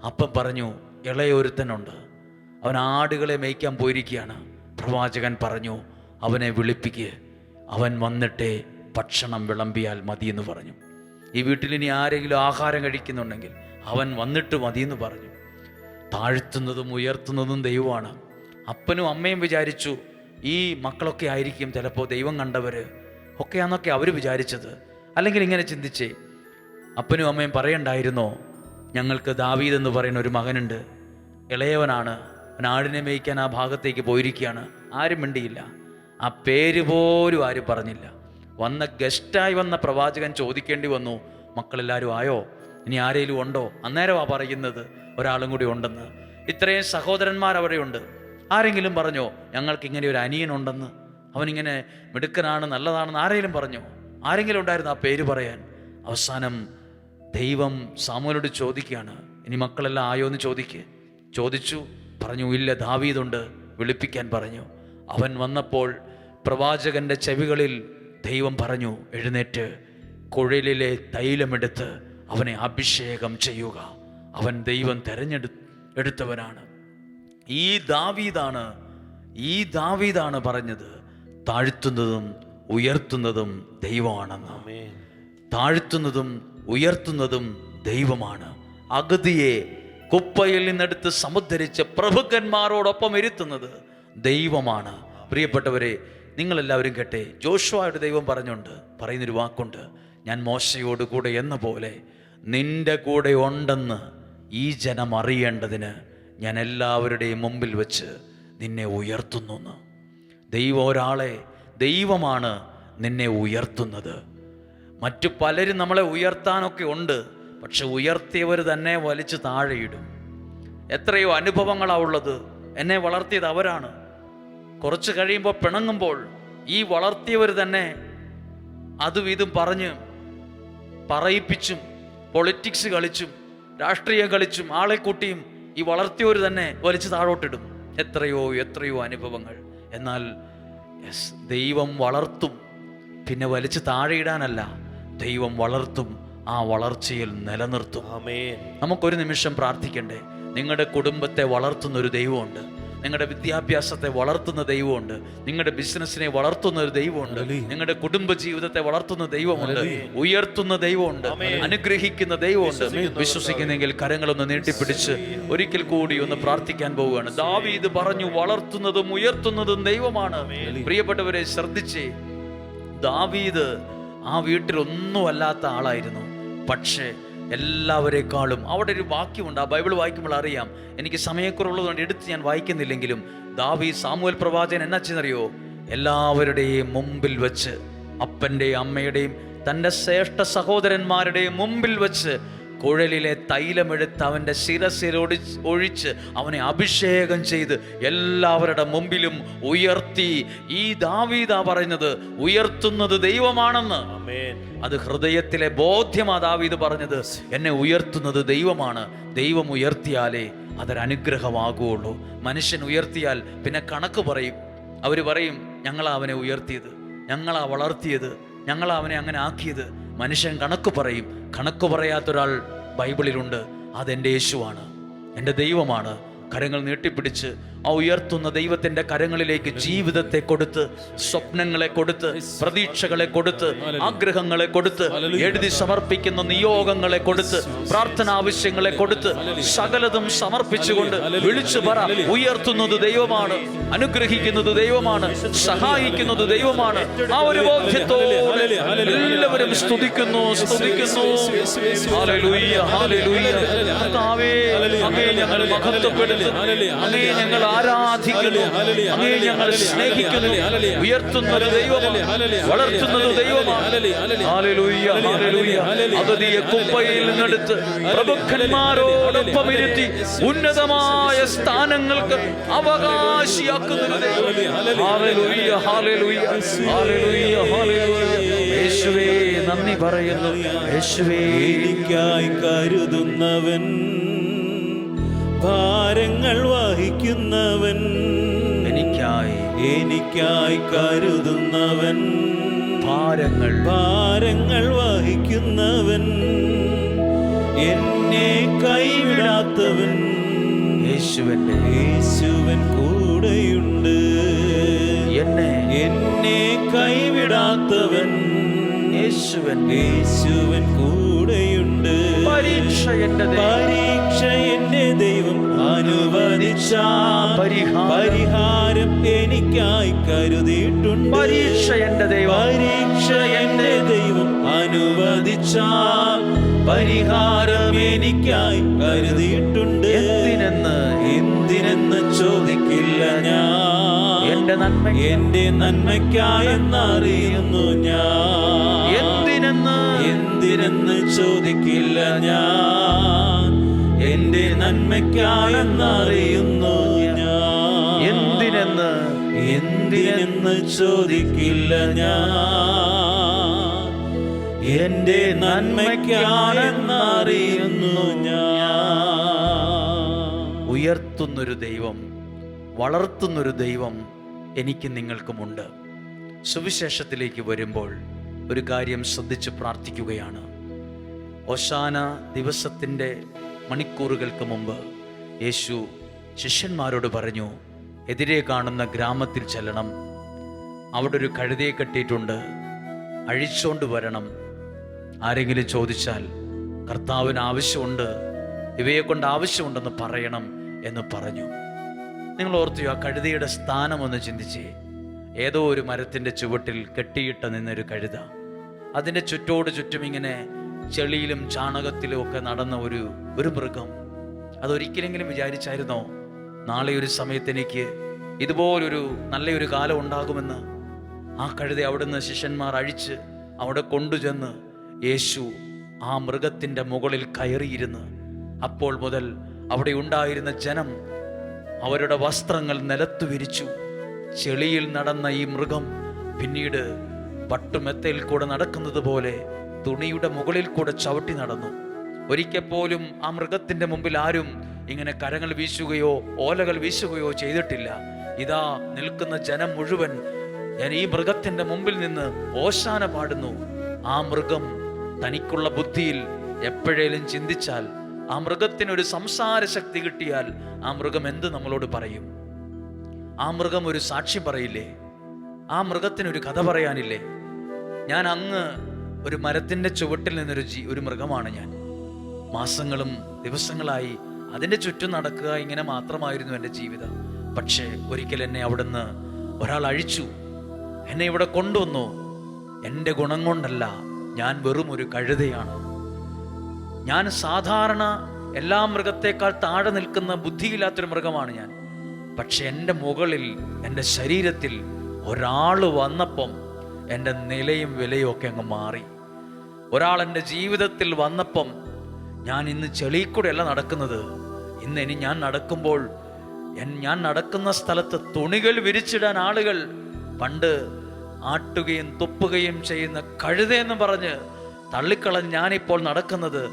അപ്പം പറഞ്ഞു, ഇളയൊരുത്തനുണ്ട്, അവൻ ആടുകളെ മേയ്ക്കാൻ പോയിരിക്കുകയാണ്. പ്രവാചകൻ പറഞ്ഞു, അവനെ വിളിപ്പിക്ക്, അവൻ വന്നിട്ടേ ഭക്ഷണം വിളമ്പിയാൽ മതിയെന്ന് പറഞ്ഞു. ഈ വീട്ടിൽ ഇനി ആരെങ്കിലും ആഹാരം കഴിക്കുന്നുണ്ടെങ്കിൽ അവൻ വന്നിട്ട് മതിയെന്ന് പറഞ്ഞു. താഴ്ത്തുന്നതും ഉയർത്തുന്നതും ദൈവമാണ്. അപ്പനും അമ്മയും വിചാരിച്ചു ഈ മക്കളൊക്കെ ആയിരിക്കും ചിലപ്പോൾ ദൈവം കണ്ടവർ ഒക്കെയാന്നൊക്കെ അവർ വിചാരിച്ചത്. അല്ലെങ്കിൽ ഇങ്ങനെ ചിന്തിച്ചേ, അപ്പനും അമ്മയും പറയണ്ടായിരുന്നോ, ഞങ്ങൾക്ക് ദാവീദ് എന്ന് പറയുന്ന ഒരു മകനുണ്ട്, ഇളയവനാണ്, അവൻ ആടിനെ മേയ്ക്കാൻ ആ ഭാഗത്തേക്ക് പോയിരിക്കുകയാണ്. ആരും മിണ്ടിയില്ല, ആ പേര് പോലും ആരും പറഞ്ഞില്ല. ഗസ്റ്റായി വന്ന പ്രവാചകൻ ചോദിക്കേണ്ടി വന്നു, മക്കളെല്ലാവരും ആയോ? ഇനി ആരെങ്കിലും ഉണ്ടോ? അന്നേരമാ പറയുന്നത് ഒരാളും കൂടി ഉണ്ടെന്ന്. ഇത്രയും സഹോദരന്മാർ അവിടെയുണ്ട്. ആരെങ്കിലും പറഞ്ഞോ ഞങ്ങൾക്കിങ്ങനെ ഒരു അനിയനുണ്ടെന്ന്, അവനിങ്ങനെ മിടുക്കനാണ്, നല്ലതാണെന്ന് ആരെങ്കിലും പറഞ്ഞോ? ആരെങ്കിലും ഉണ്ടായിരുന്നു ആ പേര് പറയാൻ? അവസാനം ദൈവം സാമുവേലോട് ചോദിക്കുകയാണ്, ഇനി മക്കളെല്ലാം ആയോ എന്ന് ചോദിച്ചു. പറഞ്ഞു, ഇല്ല, ദാവീദുണ്ട്, വിളിപ്പിക്കാൻ പറഞ്ഞു. അവൻ വന്നപ്പോൾ പ്രവാചകന്റെ ചെവികളിൽ ദൈവം പറഞ്ഞു, എഴുന്നേറ്റ് കുഴലിലെ തൈലമെടുത്ത് അവനെ അഭിഷേകം ചെയ്യുക, അവൻ ദൈവം തെരഞ്ഞെടുത്തവനാണ്. ഈ ദാവീദാണ് പറഞ്ഞത്, താഴ്ത്തുന്നതും ഉയർത്തുന്നതും ദൈവമാണെന്ന്. താഴ്ത്തുന്നതും ഉയർത്തുന്നതും ദൈവമാണ്. അഗതിയെ കുപ്പയിൽ നിന്നെടുത്ത് സമുദ്ധരിച്ച് പ്രഭുക്കന്മാരോടൊപ്പം ഇരുത്തുന്നത് ദൈവമാണ്. പ്രിയപ്പെട്ടവരെ, നിങ്ങളെല്ലാവരും കേട്ടെ, ജോഷുവയുടെ ദൈവം പറയുന്നൊരു വാക്കുണ്ട്, ഞാൻ മോശയോട് കൂടെ എന്ന പോലെ നിന്റെ കൂടെ ഉണ്ടെന്ന് ഈ ജനം അറിയേണ്ടതിന് ഞാൻ എല്ലാവരുടെയും മുമ്പിൽ വെച്ച് നിന്നെ ഉയർത്തുന്നു. ദൈവമാണ് നിന്നെ ഉയർത്തുന്നത്. മറ്റു പലരും നമ്മളെ ഉയർത്താനൊക്കെ ഉണ്ട്, പക്ഷെ ഉയർത്തിയവർ തന്നെ വലിച്ചു താഴെയിടും. എത്രയോ അനുഭവങ്ങളാണ് ഉള്ളത്. എന്നെ വളർത്തിയത് അവരാണ്. കുറച്ച് കഴിയുമ്പോൾ പിണങ്ങുമ്പോൾ ഈ വളർത്തിയവർ തന്നെ അതും ഇതും പറഞ്ഞ് പറയിപ്പിച്ചും പൊളിറ്റിക്സ് കളിച്ചും രാഷ്ട്രീയം കളിച്ചും ആളെ കൂട്ടിയും ഈ വളർത്തിയവർ തന്നെ വലിച്ചു താഴോട്ടിടും. എത്രയോ എത്രയോ അനുഭവങ്ങൾ. എന്നാൽ ദൈവം വളർത്തും, പിന്നെ വലിച്ചു താഴെയിടാനല്ല, ദൈവം വളർത്തും, ആ വളർച്ചയിൽ നിലനിർത്തും. ആമേൻ. നമുക്കൊരു നിമിഷം പ്രാർത്ഥിക്കണ്ടേ? നിങ്ങളുടെ കുടുംബത്തെ വളർത്തുന്ന ഒരു ദൈവമുണ്ട്, നിങ്ങളുടെ വിദ്യാഭ്യാസത്തെ വളർത്തുന്ന ദൈവമുണ്ട്, നിങ്ങളുടെ ബിസിനസ്സിനെ വളർത്തുന്ന ഒരു ദൈവമുണ്ട്, നിങ്ങളുടെ കുടുംബ ജീവിതത്തെ വളർത്തുന്ന ദൈവമുണ്ട്, ഉയർത്തുന്ന ദൈവമുണ്ട്, അനുഗ്രഹിക്കുന്ന ദൈവമുണ്ട്. വിശ്വസിക്കുന്നെങ്കിൽ കരങ്ങളൊന്ന് നീട്ടിപ്പിടിച്ച് ഒരിക്കൽ കൂടി ഒന്ന് പ്രാർത്ഥിക്കാൻ പോവുകയാണ്. ദാവീദ് പറഞ്ഞു, വളർത്തുന്നതും ഉയർത്തുന്നതും ദൈവമാണ്. പ്രിയപ്പെട്ടവരെ ശ്രദ്ധിച്ചേ, ദാവീദ് ആ വീട്ടിലൊന്നും അല്ലാത്ത ആളായിരുന്നു. പക്ഷേ എല്ലാവരെക്കാളും അവിടെ ഒരു വാക്യമുണ്ട്, ആ ബൈബിൾ വായിക്കുമ്പോൾ അറിയാം. എനിക്ക് സമയക്കുറവുള്ളതുകൊണ്ട് എടുത്ത് ഞാൻ വായിക്കുന്നില്ലെങ്കിലും ദാവീദ് സാമുവേൽ പ്രവാചകൻ എന്നാ ചെയ്യുന്നറിയോ? എല്ലാവരുടെയും മുമ്പിൽ വെച്ച്, അപ്പൻ്റെയും അമ്മയുടെയും തൻ്റെ ശ്രേഷ്ഠ സഹോദരന്മാരുടെയും മുമ്പിൽ വെച്ച് കുഴലിലെ തൈലമെടുത്ത് അവൻ്റെ ശിരസിൽ ഒഴിച്ച് അവനെ അഭിഷേകം ചെയ്ത് എല്ലാവരുടെ മുമ്പിലും ഉയർത്തി. ഈ ദാവീദാ പറയുന്നത് ഉയർത്തുന്നത് ദൈവമാണെന്ന്. അത് ഹൃദയത്തിലെ ബോധ്യമാ ദാവീദ് പറഞ്ഞത്. എന്നെ ഉയർത്തുന്നത് ദൈവമാണ്. ദൈവം ഉയർത്തിയാലേ അതൊരനുഗ്രഹമാകുള്ളൂ. മനുഷ്യൻ ഉയർത്തിയാൽ പിന്നെ കണക്ക് പറയും. അവർ പറയും, ഞങ്ങളാ അവനെ ഉയർത്തിയത്, ഞങ്ങളാ വളർത്തിയത്, ഞങ്ങളാ അവനെ അങ്ങനെ ആക്കിയത്. മനുഷ്യൻ കണക്ക് പറയും. കണക്ക് പറയാത്തൊരാൾ ബൈബിളിലുണ്ട്. അതെൻ്റെ യേശുവാണ്, എൻ്റെ ദൈവമാണ്. കരങ്ങൾ നീട്ടിപ്പിടിച്ച് ആ ഉയർത്തുന്ന ദൈവത്തിൻ്റെ കരങ്ങളിലേക്ക് ജീവിതത്തെ കൊടുത്ത്, സ്വപ്നങ്ങളെ കൊടുത്ത്, പ്രതീക്ഷകളെ കൊടുത്ത്, ആഗ്രഹങ്ങളെ കൊടുത്ത്, എഴുതി സമർപ്പിക്കുന്ന നിയോഗങ്ങളെ കൊടുത്ത്, പ്രാർത്ഥന ആവശ്യങ്ങളെ കൊടുത്ത്, സകലതും സമർപ്പിച്ചുകൊണ്ട് വിളിച്ചു പറ, ഉയർത്തുന്നത് ദൈവമാണ്, അനുഗ്രഹിക്കുന്നത് ദൈവമാണ്, സഹായിക്കുന്നത് ദൈവമാണ്. ആ ഒരു ബോധ്യത്തോടെ എല്ലാവരും സ്തുതിക്കുന്നു, സ്തുതിക്കുന്നു. Hallelujah, hallelujah. കർത്താവേ, അങ്ങയെ ഞങ്ങൾ മഹത്വപ്പെടുത്തുന്നു, അങ്ങയെ ഞങ്ങൾ ആരാധിക്കുന്നു, അങ്ങയെ ഞങ്ങൾ സ്നേഹിക്കുന്നു. ഉയർത്തുന്നത് ദൈവമാണ്, വളർത്തുന്നത് ദൈവമാണ്. Hallelujah, hallelujah. അഗതിയെ കുപ്പയിൽ നിന്നെടുത്ത് പ്രഭുക്കന്മാരോടൊപ്പം ഇരുത്തി ഉന്നതമായ സ്ഥാനങ്ങൾക്ക് അവകാശിയാക്കുന്ന ദൈവം. ഹല്ലേലൂയ, ഹല്ലേലൂയ, ഹല്ലേലൂയ, ഹല്ലേലൂയ. യേശുവേ നന്ദി പറയുന്നു. യേശുവേ എനിക്കായി കരുതുന്നവൻ, ഭാരങ്ങൾ വഹിക്കുന്നവൻ, എനിക്കായി കരുതുന്നവൻ, ഭാരങ്ങൾ വഹിക്കുന്നവൻ, എന്നെ കൈവിടാത്തവൻ, യേശുവൻ കൂടെയുണ്ട്. എന്നെ കൈവിടാത്തവൻ, യേശുവൻ കൂടെയുണ്ട്. പരീക്ഷ എന്റെ ദൈവം അനുവദിച്ച പരിഹാരം എനിക്കായി കരുതിയിട്ടുണ്ട്. പരീക്ഷ എന്റെ ദൈവം അനുവദിച്ച പരിഹാരം എനിക്കായി കരുതിയിട്ടുണ്ട്. എന്തിനെന്ന് ചോദിക്കില്ല ഞാൻ, എന്റെ നന്മയ്ക്കായെന്നറിയുന്നു ഞാൻ. എന്തിനെന്ന് ചോദിക്കില്ല ഞാൻ, എന്റെ നന്മയ്ക്കായെന്നറിയുന്നു ഞാൻ. എന്തിനെന്ന് ചോദിക്കില്ല ഞാൻ, എന്റെ നന്മയ്ക്കാണെന്നറിയുന്നു ഞാൻ. ഉയർത്തുന്നൊരു ദൈവം, വളർത്തുന്നൊരു ദൈവം എനിക്ക് നിങ്ങൾക്കുമുണ്ട്. സുവിശേഷത്തിലേക്ക് വരുമ്പോൾ ഒരു കാര്യം ശ്രദ്ധിച്ച് പ്രാർത്ഥിക്കുകയാണ്. ഓശാന ദിവസത്തിൻ്റെ മണിക്കൂറുകൾക്ക് മുമ്പ് യേശു ശിഷ്യന്മാരോട് പറഞ്ഞു, എതിരെ കാണുന്ന ഗ്രാമത്തിൽ ചെല്ലണം, അവിടെ ഒരു കഴുതയെ കെട്ടിയിട്ടുണ്ട്, അഴിച്ചുകൊണ്ട് വരണം. ആരെങ്കിലും ചോദിച്ചാൽ കർത്താവിന് ആവശ്യമുണ്ട്, ഇവയെ കൊണ്ട് ആവശ്യമുണ്ടെന്ന് പറയണം എന്ന് പറഞ്ഞു. നിങ്ങൾ ഓർത്തു, ആ കഴുതയുടെ സ്ഥാനം ഒന്ന് ചിന്തിച്ചേ. ഏതോ ഒരു മരത്തിൻ്റെ ചുവട്ടിൽ കെട്ടിയിട്ട നിന്നൊരു കഴുത, അതിൻ്റെ ചുറ്റും ഇങ്ങനെ ചെളിയിലും ചാണകത്തിലും ഒക്കെ നടന്ന ഒരു മൃഗം. അതൊരിക്കലെങ്കിലും വിചാരിച്ചായിരുന്നോ നാളെ ഒരു സമയത്ത് എനിക്ക് ഇതുപോലൊരു നല്ലൊരു കാലം ഉണ്ടാകുമെന്ന്? ആ കഴുത അവിടുന്ന് ശിഷ്യന്മാർ അഴിച്ച് അവിടെ കൊണ്ടുചെന്ന് യേശു ആ മൃഗത്തിൻ്റെ മുകളിൽ കയറിയിരുന്ന് അപ്പോൾ മുതൽ അവിടെ ഉണ്ടായിരുന്ന ജനം അവരുടെ വസ്ത്രങ്ങൾ നിലത്തു വിരിച്ചു. ചെളിയിൽ നടന്ന ഈ മൃഗം പിന്നീട് പട്ടുമെത്തയിൽ കൂടെ നടക്കുന്നത് പോലെ തുണിയുടെ മുകളിൽ കൂടെ ചവിട്ടി നടന്നു. ഒരിക്കൽ പോലും ആ മൃഗത്തിന്റെ മുമ്പിൽ ആരും ഇങ്ങനെ കരങ്ങൾ വീശുകയോ ഓലകൾ വീശുകയോ ചെയ്തിട്ടില്ല. ഇതാ നിൽക്കുന്ന ജനം മുഴുവൻ ഈ മൃഗത്തിന്റെ മുമ്പിൽ നിന്ന് ഓശാന പാടുന്നു. ആ മൃഗം തനിക്കുള്ള ബുദ്ധിയിൽ എപ്പോഴേലും ചിന്തിച്ചാൽ, ആ മൃഗത്തിനൊരു സംസാര ശക്തി കിട്ടിയാൽ, ആ മൃഗം എന്ത് നമ്മളോട് പറയും? ആ മൃഗം ഒരു സാക്ഷ്യം പറയില്ലേ? ആ മൃഗത്തിനൊരു കഥ പറയാനില്ലേ? ഞാൻ അങ്ങ് ഒരു മരത്തിന്റെ ചുവട്ടിൽ നിന്നൊരു മൃഗമാണ് ഞാൻ. മാസങ്ങളും ദിവസങ്ങളായി അതിൻ്റെ ചുറ്റും നടക്കുക, ഇങ്ങനെ മാത്രമായിരുന്നു എൻ്റെ ജീവിതം. പക്ഷേ ഒരിക്കൽ എന്നെ അവിടുന്ന് ഒരാൾ അഴിച്ചു, എന്നെ ഇവിടെ കൊണ്ടുവന്നു. എൻ്റെ ഗുണം കൊണ്ടല്ല, ഞാൻ വെറും ഒരു കഴുതയാണ്. ഞാൻ സാധാരണ എല്ലാ മൃഗത്തെക്കാൾ താഴെ നിൽക്കുന്ന ബുദ്ധിയില്ലാത്തൊരു മൃഗമാണ് ഞാൻ. പക്ഷെ എൻ്റെ മുകളിൽ, എൻ്റെ ശരീരത്തിൽ ഒരാൾ വന്നപ്പം എൻ്റെ നിലയും വിലയും ഒക്കെ അങ്ങ് മാറി. ഒരാൾ എൻ്റെ ജീവിതത്തിൽ വന്നപ്പം ഞാൻ ഇന്ന് ചെളിക്കൂടെയല്ല നടക്കുന്നത്. ഇനി ഞാൻ നടക്കുമ്പോൾ ഞാൻ നടക്കുന്ന സ്ഥലത്ത് തുണികൾ വിരിച്ചിടാൻ ആളുകൾ പണ്ട് ആട്ടുകയും തുപ്പുകയും ചെയ്യുന്ന കഴുതയെന്ന് പറഞ്ഞ് തള്ളിക്കളഞ്ഞ് ഞാനിപ്പോൾ നടക്കുന്നത്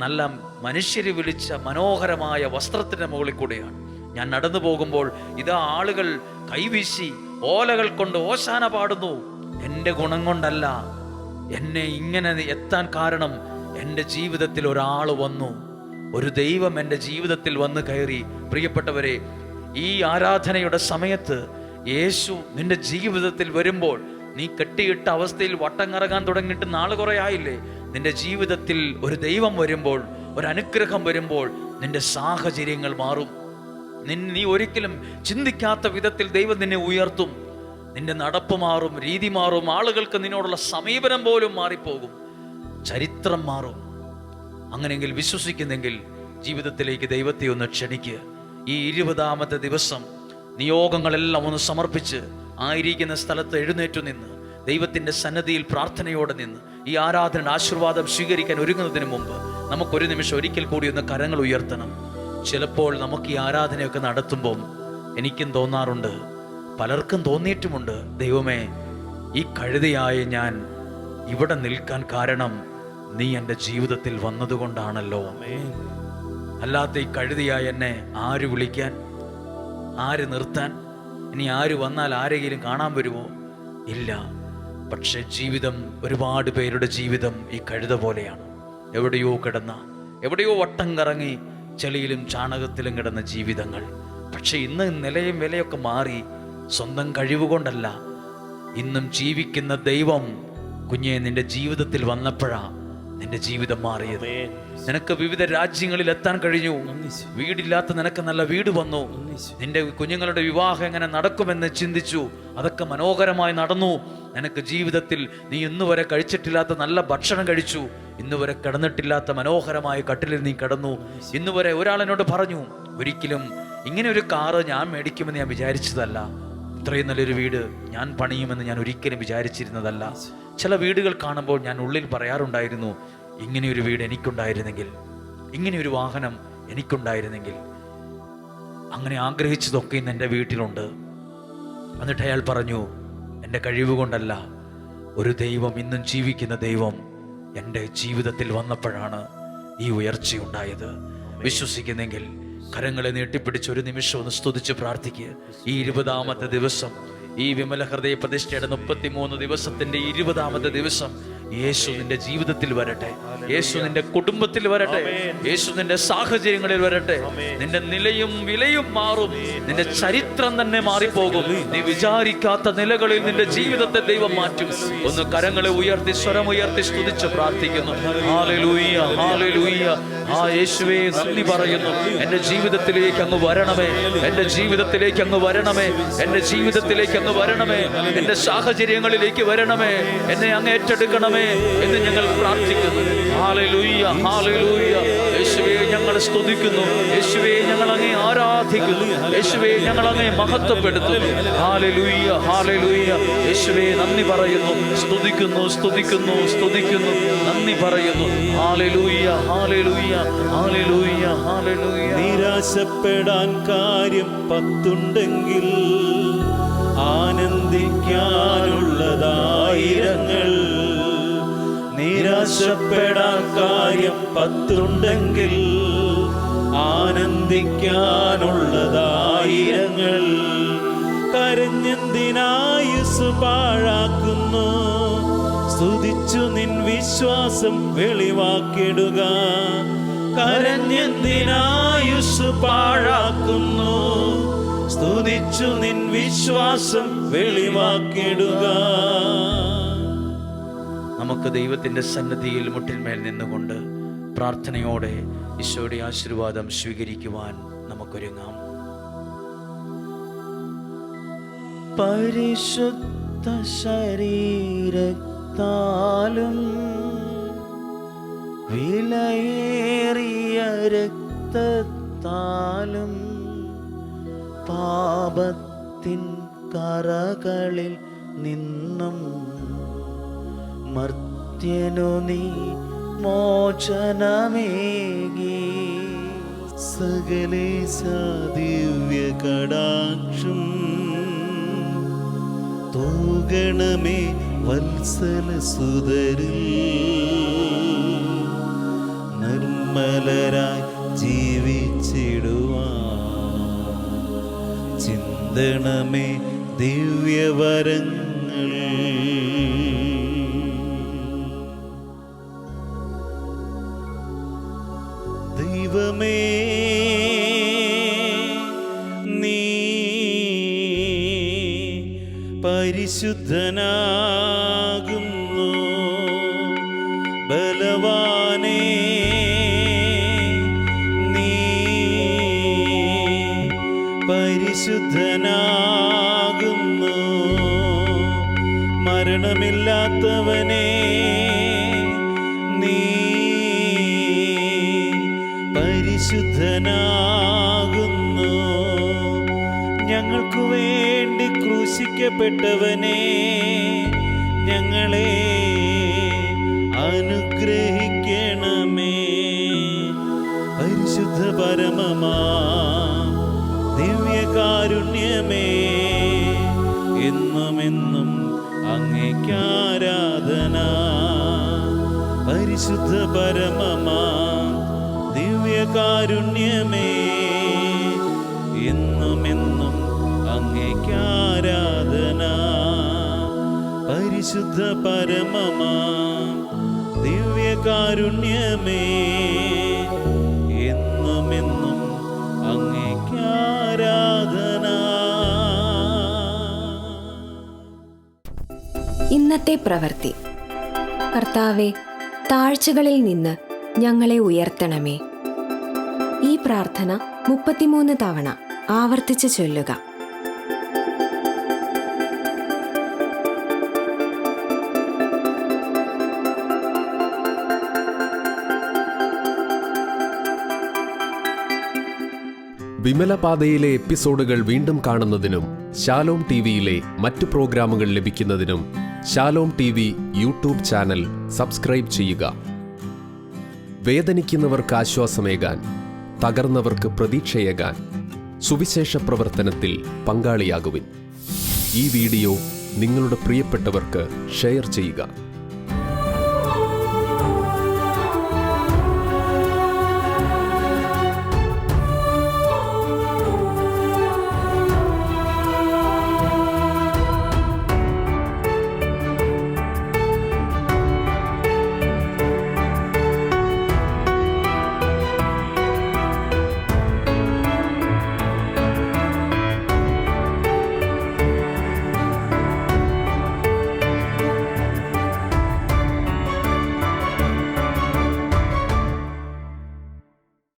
നല്ല മനുഷ്യര് വിളിച്ച മനോഹരമായ വസ്ത്രത്തിന്റെ മുകളിൽ കൂടെയാണ്. ഞാൻ നടന്നു പോകുമ്പോൾ ഇതാ ആളുകൾ കൈവീശി ഓലകൾ കൊണ്ട് ഓശാന പാടുന്നു. എൻ്റെ ഗുണം കൊണ്ടല്ല, എന്നെ ഇങ്ങനെ എത്താൻ കാരണം എൻ്റെ ജീവിതത്തിൽ ഒരാൾ വന്നു, ഒരു ദൈവം എൻ്റെ ജീവിതത്തിൽ വന്ന് കയറി. പ്രിയപ്പെട്ടവരെ, ഈ ആരാധനയുടെ സമയത്ത് യേശു നിന്റെ ജീവിതത്തിൽ വരുമ്പോൾ, നീ കെട്ടിയിട്ട അവസ്ഥയിൽ വട്ടം കറങ്ങാൻ തുടങ്ങിയിട്ട് നാളെ കുറെ ആയില്ലേ? നിന്റെ ജീവിതത്തിൽ ഒരു ദൈവം വരുമ്പോൾ, ഒരു അനുഗ്രഹം വരുമ്പോൾ നിന്റെ സാഹചര്യങ്ങൾ മാറും. നീ ഒരിക്കലും ചിന്തിക്കാത്ത വിധത്തിൽ ദൈവം നിന്നെ ഉയർത്തും. നിന്റെ നടപ്പ് മാറും, രീതി മാറും, ആളുകൾക്ക് നിന്നോടുള്ള സമീപനം പോലും മാറിപ്പോകും, ചരിത്രം മാറും. അങ്ങനെയെങ്കിൽ വിശ്വസിക്കുന്നെങ്കിൽ ജീവിതത്തിലേക്ക് ദൈവത്തെ ഒന്ന് ക്ഷണിക്കുക. ഈ 20ാമത്തെ ദിവസം നിയോഗങ്ങളെല്ലാം ഒന്ന് സമർപ്പിച്ച് ആയിരിക്കുന്ന സ്ഥലത്ത് എഴുന്നേറ്റു നിന്ന് ദൈവത്തിന്റെ സന്നദ്ധിയിൽ പ്രാർത്ഥനയോടെ നിന്ന് ഈ ആരാധന ആശീർവാദം സ്വീകരിക്കാൻ ഒരുങ്ങുന്നതിന് മുമ്പ് നമുക്കൊരു നിമിഷം ഒരിക്കൽ കൂടി ഒന്ന് കരങ്ങൾ ഉയർത്തണം. ചിലപ്പോൾ നമുക്ക് ഈ ആരാധനയൊക്കെ നടത്തുമ്പം എനിക്കും തോന്നാറുണ്ട്, പലർക്കും തോന്നിയിട്ടുമുണ്ട്, ദൈവമേ, ഈ കഴുതയായ ഞാൻ ഇവിടെ നിൽക്കാൻ കാരണം നീ എൻ്റെ ജീവിതത്തിൽ വന്നതുകൊണ്ടാണല്ലോ. അല്ലാത്ത ഈ കഴുതയായ എന്നെ ആര് വിളിക്കാൻ, ആര് നിർത്താൻ? ഇനി ആര് വന്നാൽ ആരെങ്കിലും കാണാൻ വരുമോ? ഇല്ല. പക്ഷെ ജീവിതം, ഒരുപാട് പേരുടെ ജീവിതം ഈ കഴുത പോലെയാണ്. എവിടെയോ കിടന്ന, എവിടെയോ വട്ടം കറങ്ങി ചെളിയിലും ചാണകത്തിലും കിടന്ന ജീവിതങ്ങൾ. പക്ഷെ ഇന്ന് നിലയും വിലയൊക്കെ മാറി. സ്വന്തം കഴിവുകൊണ്ടല്ല, ഇന്നും ജീവിക്കുന്ന ദൈവം കുഞ്ഞെ നിന്റെ ജീവിതത്തിൽ വന്നപ്പോഴാ നിന്റെ ജീവിതം മാറിയത്. നിനക്ക് വിവിധ രാജ്യങ്ങളിൽ എത്താൻ കഴിഞ്ഞു. വീടില്ലാത്ത നിനക്ക് നല്ല വീട് വന്നു. നിന്റെ കുഞ്ഞുങ്ങളുടെ വിവാഹം എങ്ങനെ നടക്കുമെന്ന് ചിന്തിച്ചു, അതൊക്കെ മനോഹരമായി നടന്നു. നിനക്ക് ജീവിതത്തിൽ നീ ഇന്നുവരെ കഴിച്ചിട്ടില്ലാത്ത നല്ല ഭക്ഷണം കഴിച്ചു. ഇന്നുവരെ കിടന്നിട്ടില്ലാത്ത മനോഹരമായ കട്ടിലിൽ നീ കിടന്നു. ഇന്നുവരെ ഒരാളെന്നോട് പറഞ്ഞു, ഒരിക്കലും ഇങ്ങനെ ഒരു കാറ് ഞാൻ മേടിക്കുമെന്ന് ഞാൻ വിചാരിച്ചതല്ല, ഇത്രയും നല്ലൊരു വീട് ഞാൻ പണിയുമെന്ന് ഞാൻ ഒരിക്കലും വിചാരിച്ചിരുന്നതല്ല. ചില വീടുകൾ കാണുമ്പോൾ ഞാൻ ഉള്ളിൽ പറയാറുണ്ടായിരുന്നു, ഇങ്ങനെയൊരു വീട് എനിക്കുണ്ടായിരുന്നെങ്കിൽ, ഇങ്ങനെയൊരു വാഹനം എനിക്കുണ്ടായിരുന്നെങ്കിൽ. അങ്ങനെ ആഗ്രഹിച്ചതൊക്കെ ഇന്ന് എൻ്റെ വീട്ടിലുണ്ട്. എന്നിട്ട് അയാൾ പറഞ്ഞു, എൻ്റെ കഴിവ് കൊണ്ടല്ല, ഒരു ദൈവം, ഇന്നും ജീവിക്കുന്ന ദൈവം എൻ്റെ ജീവിതത്തിൽ വന്നപ്പോഴാണ് ഈ ഉയർച്ചയുണ്ടായത്. വിശ്വസിക്കുന്നെങ്കിൽ കരങ്ങളെ നീട്ടിപ്പിടിച്ച് ഒരു നിമിഷം ഒന്ന് സ്തുതിച്ച് പ്രാർത്ഥിക്കുക. ഈ 20ാമത്തെ ദിവസം, ഈ വിമല ഹൃദയ പ്രതിഷ്ഠയുടെ 33 ദിവസത്തിന്റെ 20ാമത്തെ ദിവസം യേശു നിന്റെ ജീവിതത്തിൽ വരട്ടെ. യേശു നിന്റെ കുടുംബത്തിൽ വരട്ടെ. യേശു നിന്റെ സാഹചര്യങ്ങളിൽ വരട്ടെ. നിന്റെ നിലയും വിലയും മാറും. നിന്റെ ചരിത്രം തന്നെ മാറിപ്പോകും. നീ വിചാരിക്കാത്ത നിലകളിൽ നിന്റെ ജീവിതത്തെ ദൈവം മാറ്റും. ഒന്ന് കരങ്ങളെ ഉയർത്തി, സ്വരമുയർത്തി സ്തുതിച്ച് പ്രാർത്ഥിക്കുന്നു. Hallelujah, hallelujah. ആ യേശുവേ, നന്ദി പറയുന്നു. എൻ്റെ ജീവിതത്തിലേക്ക് അങ്ങ് വരണമേ, എൻ്റെ ജീവിതത്തിലേക്ക് അങ്ങ് വരണമേ, എൻ്റെ ജീവിതത്തിലേക്ക് അങ്ങ് വരണമേ, എൻ്റെ സാഹചര്യങ്ങളിലേക്ക് വരണമേ, എന്നെ അങ്ങ് ഏറ്റെടുക്കണമേ. നൽകണമേ എന്ന് ഞങ്ങൾ പ്രാർത്ഥിക്കുന്നു. ഹല്ലേലൂയ, ഹല്ലേലൂയ. യേശുവേ ഞങ്ങൾ സ്തുതിക്കുന്നു, യേശുവേ ഞങ്ങൾ അങ്ങേ ആരാധിക്കുന്നു, യേശുവേ ഞങ്ങൾ അങ്ങേ മഹത്വപ്പെടുത്തുന്നു. ഹല്ലേലൂയ, ഹല്ലേലൂയ. യേശുവേ നന്ദി പറയുന്നു, സ്തുതിക്കുന്നു, സ്തുതിക്കുന്നു, സ്തുതിക്കുന്നു, നന്ദി പറയുന്നു. ഹല്ലേലൂയ, ഹല്ലേലൂയ, ഹല്ലേലൂയ, ഹല്ലേലൂയ. നിരാശപ്പെടാൻ കാര്യം 10 ആനന്ദിക്കാനുള്ളതായിരങ്ങൾ. നിരാശപ്പെടാൻ കാര്യം 10 ആനന്ദിക്കാനുള്ളതായിരങ്ങൾ. കരഞ്ഞെന്തിനായുസ് പാഴാക്കുന്നു, സ്തുതിച്ചു നിൻ വിശ്വാസം വെളിവാക്കിടുക. കരഞ്ഞെന്തിനായുസ് പാഴാക്കുന്നു, സ്തുതിച്ചു നിൻ വിശ്വാസം വെളിവാക്കിടുക. നമുക്ക് ദൈവത്തിൻ്റെ സന്നിധിയിൽ മുട്ടിന്മേൽ നിന്നുകൊണ്ട് പ്രാർത്ഥനയോടെ ഈശോയുടെ ആശീർവാദം സ്വീകരിക്കുവാൻ നമുക്കൊരുങ്ങാം. പരിശുദ്ധ ശരീരത്താലും വിലയേറിയ രക്തത്താലും പാപത്തിൻ കറകളിൽ നിന്നും മർത്യനു നീ മോചനമേകി. സകലേശ ദിവ്യ കടാക്ഷം തൂകണമേ വത്സല സുതരിൽ. നിർമ്മലരായി ജീവിച്ചിടുവാൻ ചിന്തണമേ ദിവ്യവരങ്ങൾ. ദൈവമേ നീ പരിശുദ്ധനാകുന്നു. ബലവാനേ നീ പരിശുദ്ധനാകുന്നു. മരണമില്ലാത്തവനേ നീ പരിശുദ്ധനാകുന്നു. ഞങ്ങൾക്കു വേണ്ടി ക്രൂശിക്കപ്പെട്ടവനേ, ഞങ്ങളെ അനുഗ്രഹിക്കണമേ. പരിശുദ്ധ പരമമാ ദിവ്യകാരുണ്യമേ, എന്നുമെന്നും അങ്ങേക്കാരാധന. പരിശുദ്ധ പരമമാ ദിവ്യകാരുണ്യമേ, എന്നുമെന്നും അങ്ങേക്കാരാധന. പരിശുദ്ധ പരമമാ ദിവ്യകാരുണ്യമേ, എന്നുമെന്നും അങ്ങേക്കാരാധന. ഇന്നത്തെ പ്രവൃത്തി. കർത്താവേ, താഴ്ചകളിൽ നിന്ന് ഞങ്ങളെ ഉയർത്തണമേ. ഈ പ്രാർത്ഥന 33 തവണ ആവർത്തിച്ച് ചൊല്ലുക. വിമലപാതയിലെ എപ്പിസോഡുകൾ വീണ്ടും കാണുന്നതിനും ശാലോം ടിവിയിലെ മറ്റു പ്രോഗ്രാമുകൾ ലഭിക്കുന്നതിനും Shalom TV YouTube channel subscribe ചെയ്യുക. വേദനിക്കുന്നവർക്ക് ആശ്വാസമേകാൻ, തകർന്നവർക്ക് പ്രതീക്ഷയേകാൻ സുവിശേഷ പ്രവർത്തനത്തിൽ പങ്കാളിയാകുവിൻ. ഈ വീഡിയോ നിങ്ങളുടെ പ്രിയപ്പെട്ടവർക്ക് ഷെയർ ചെയ്യുക.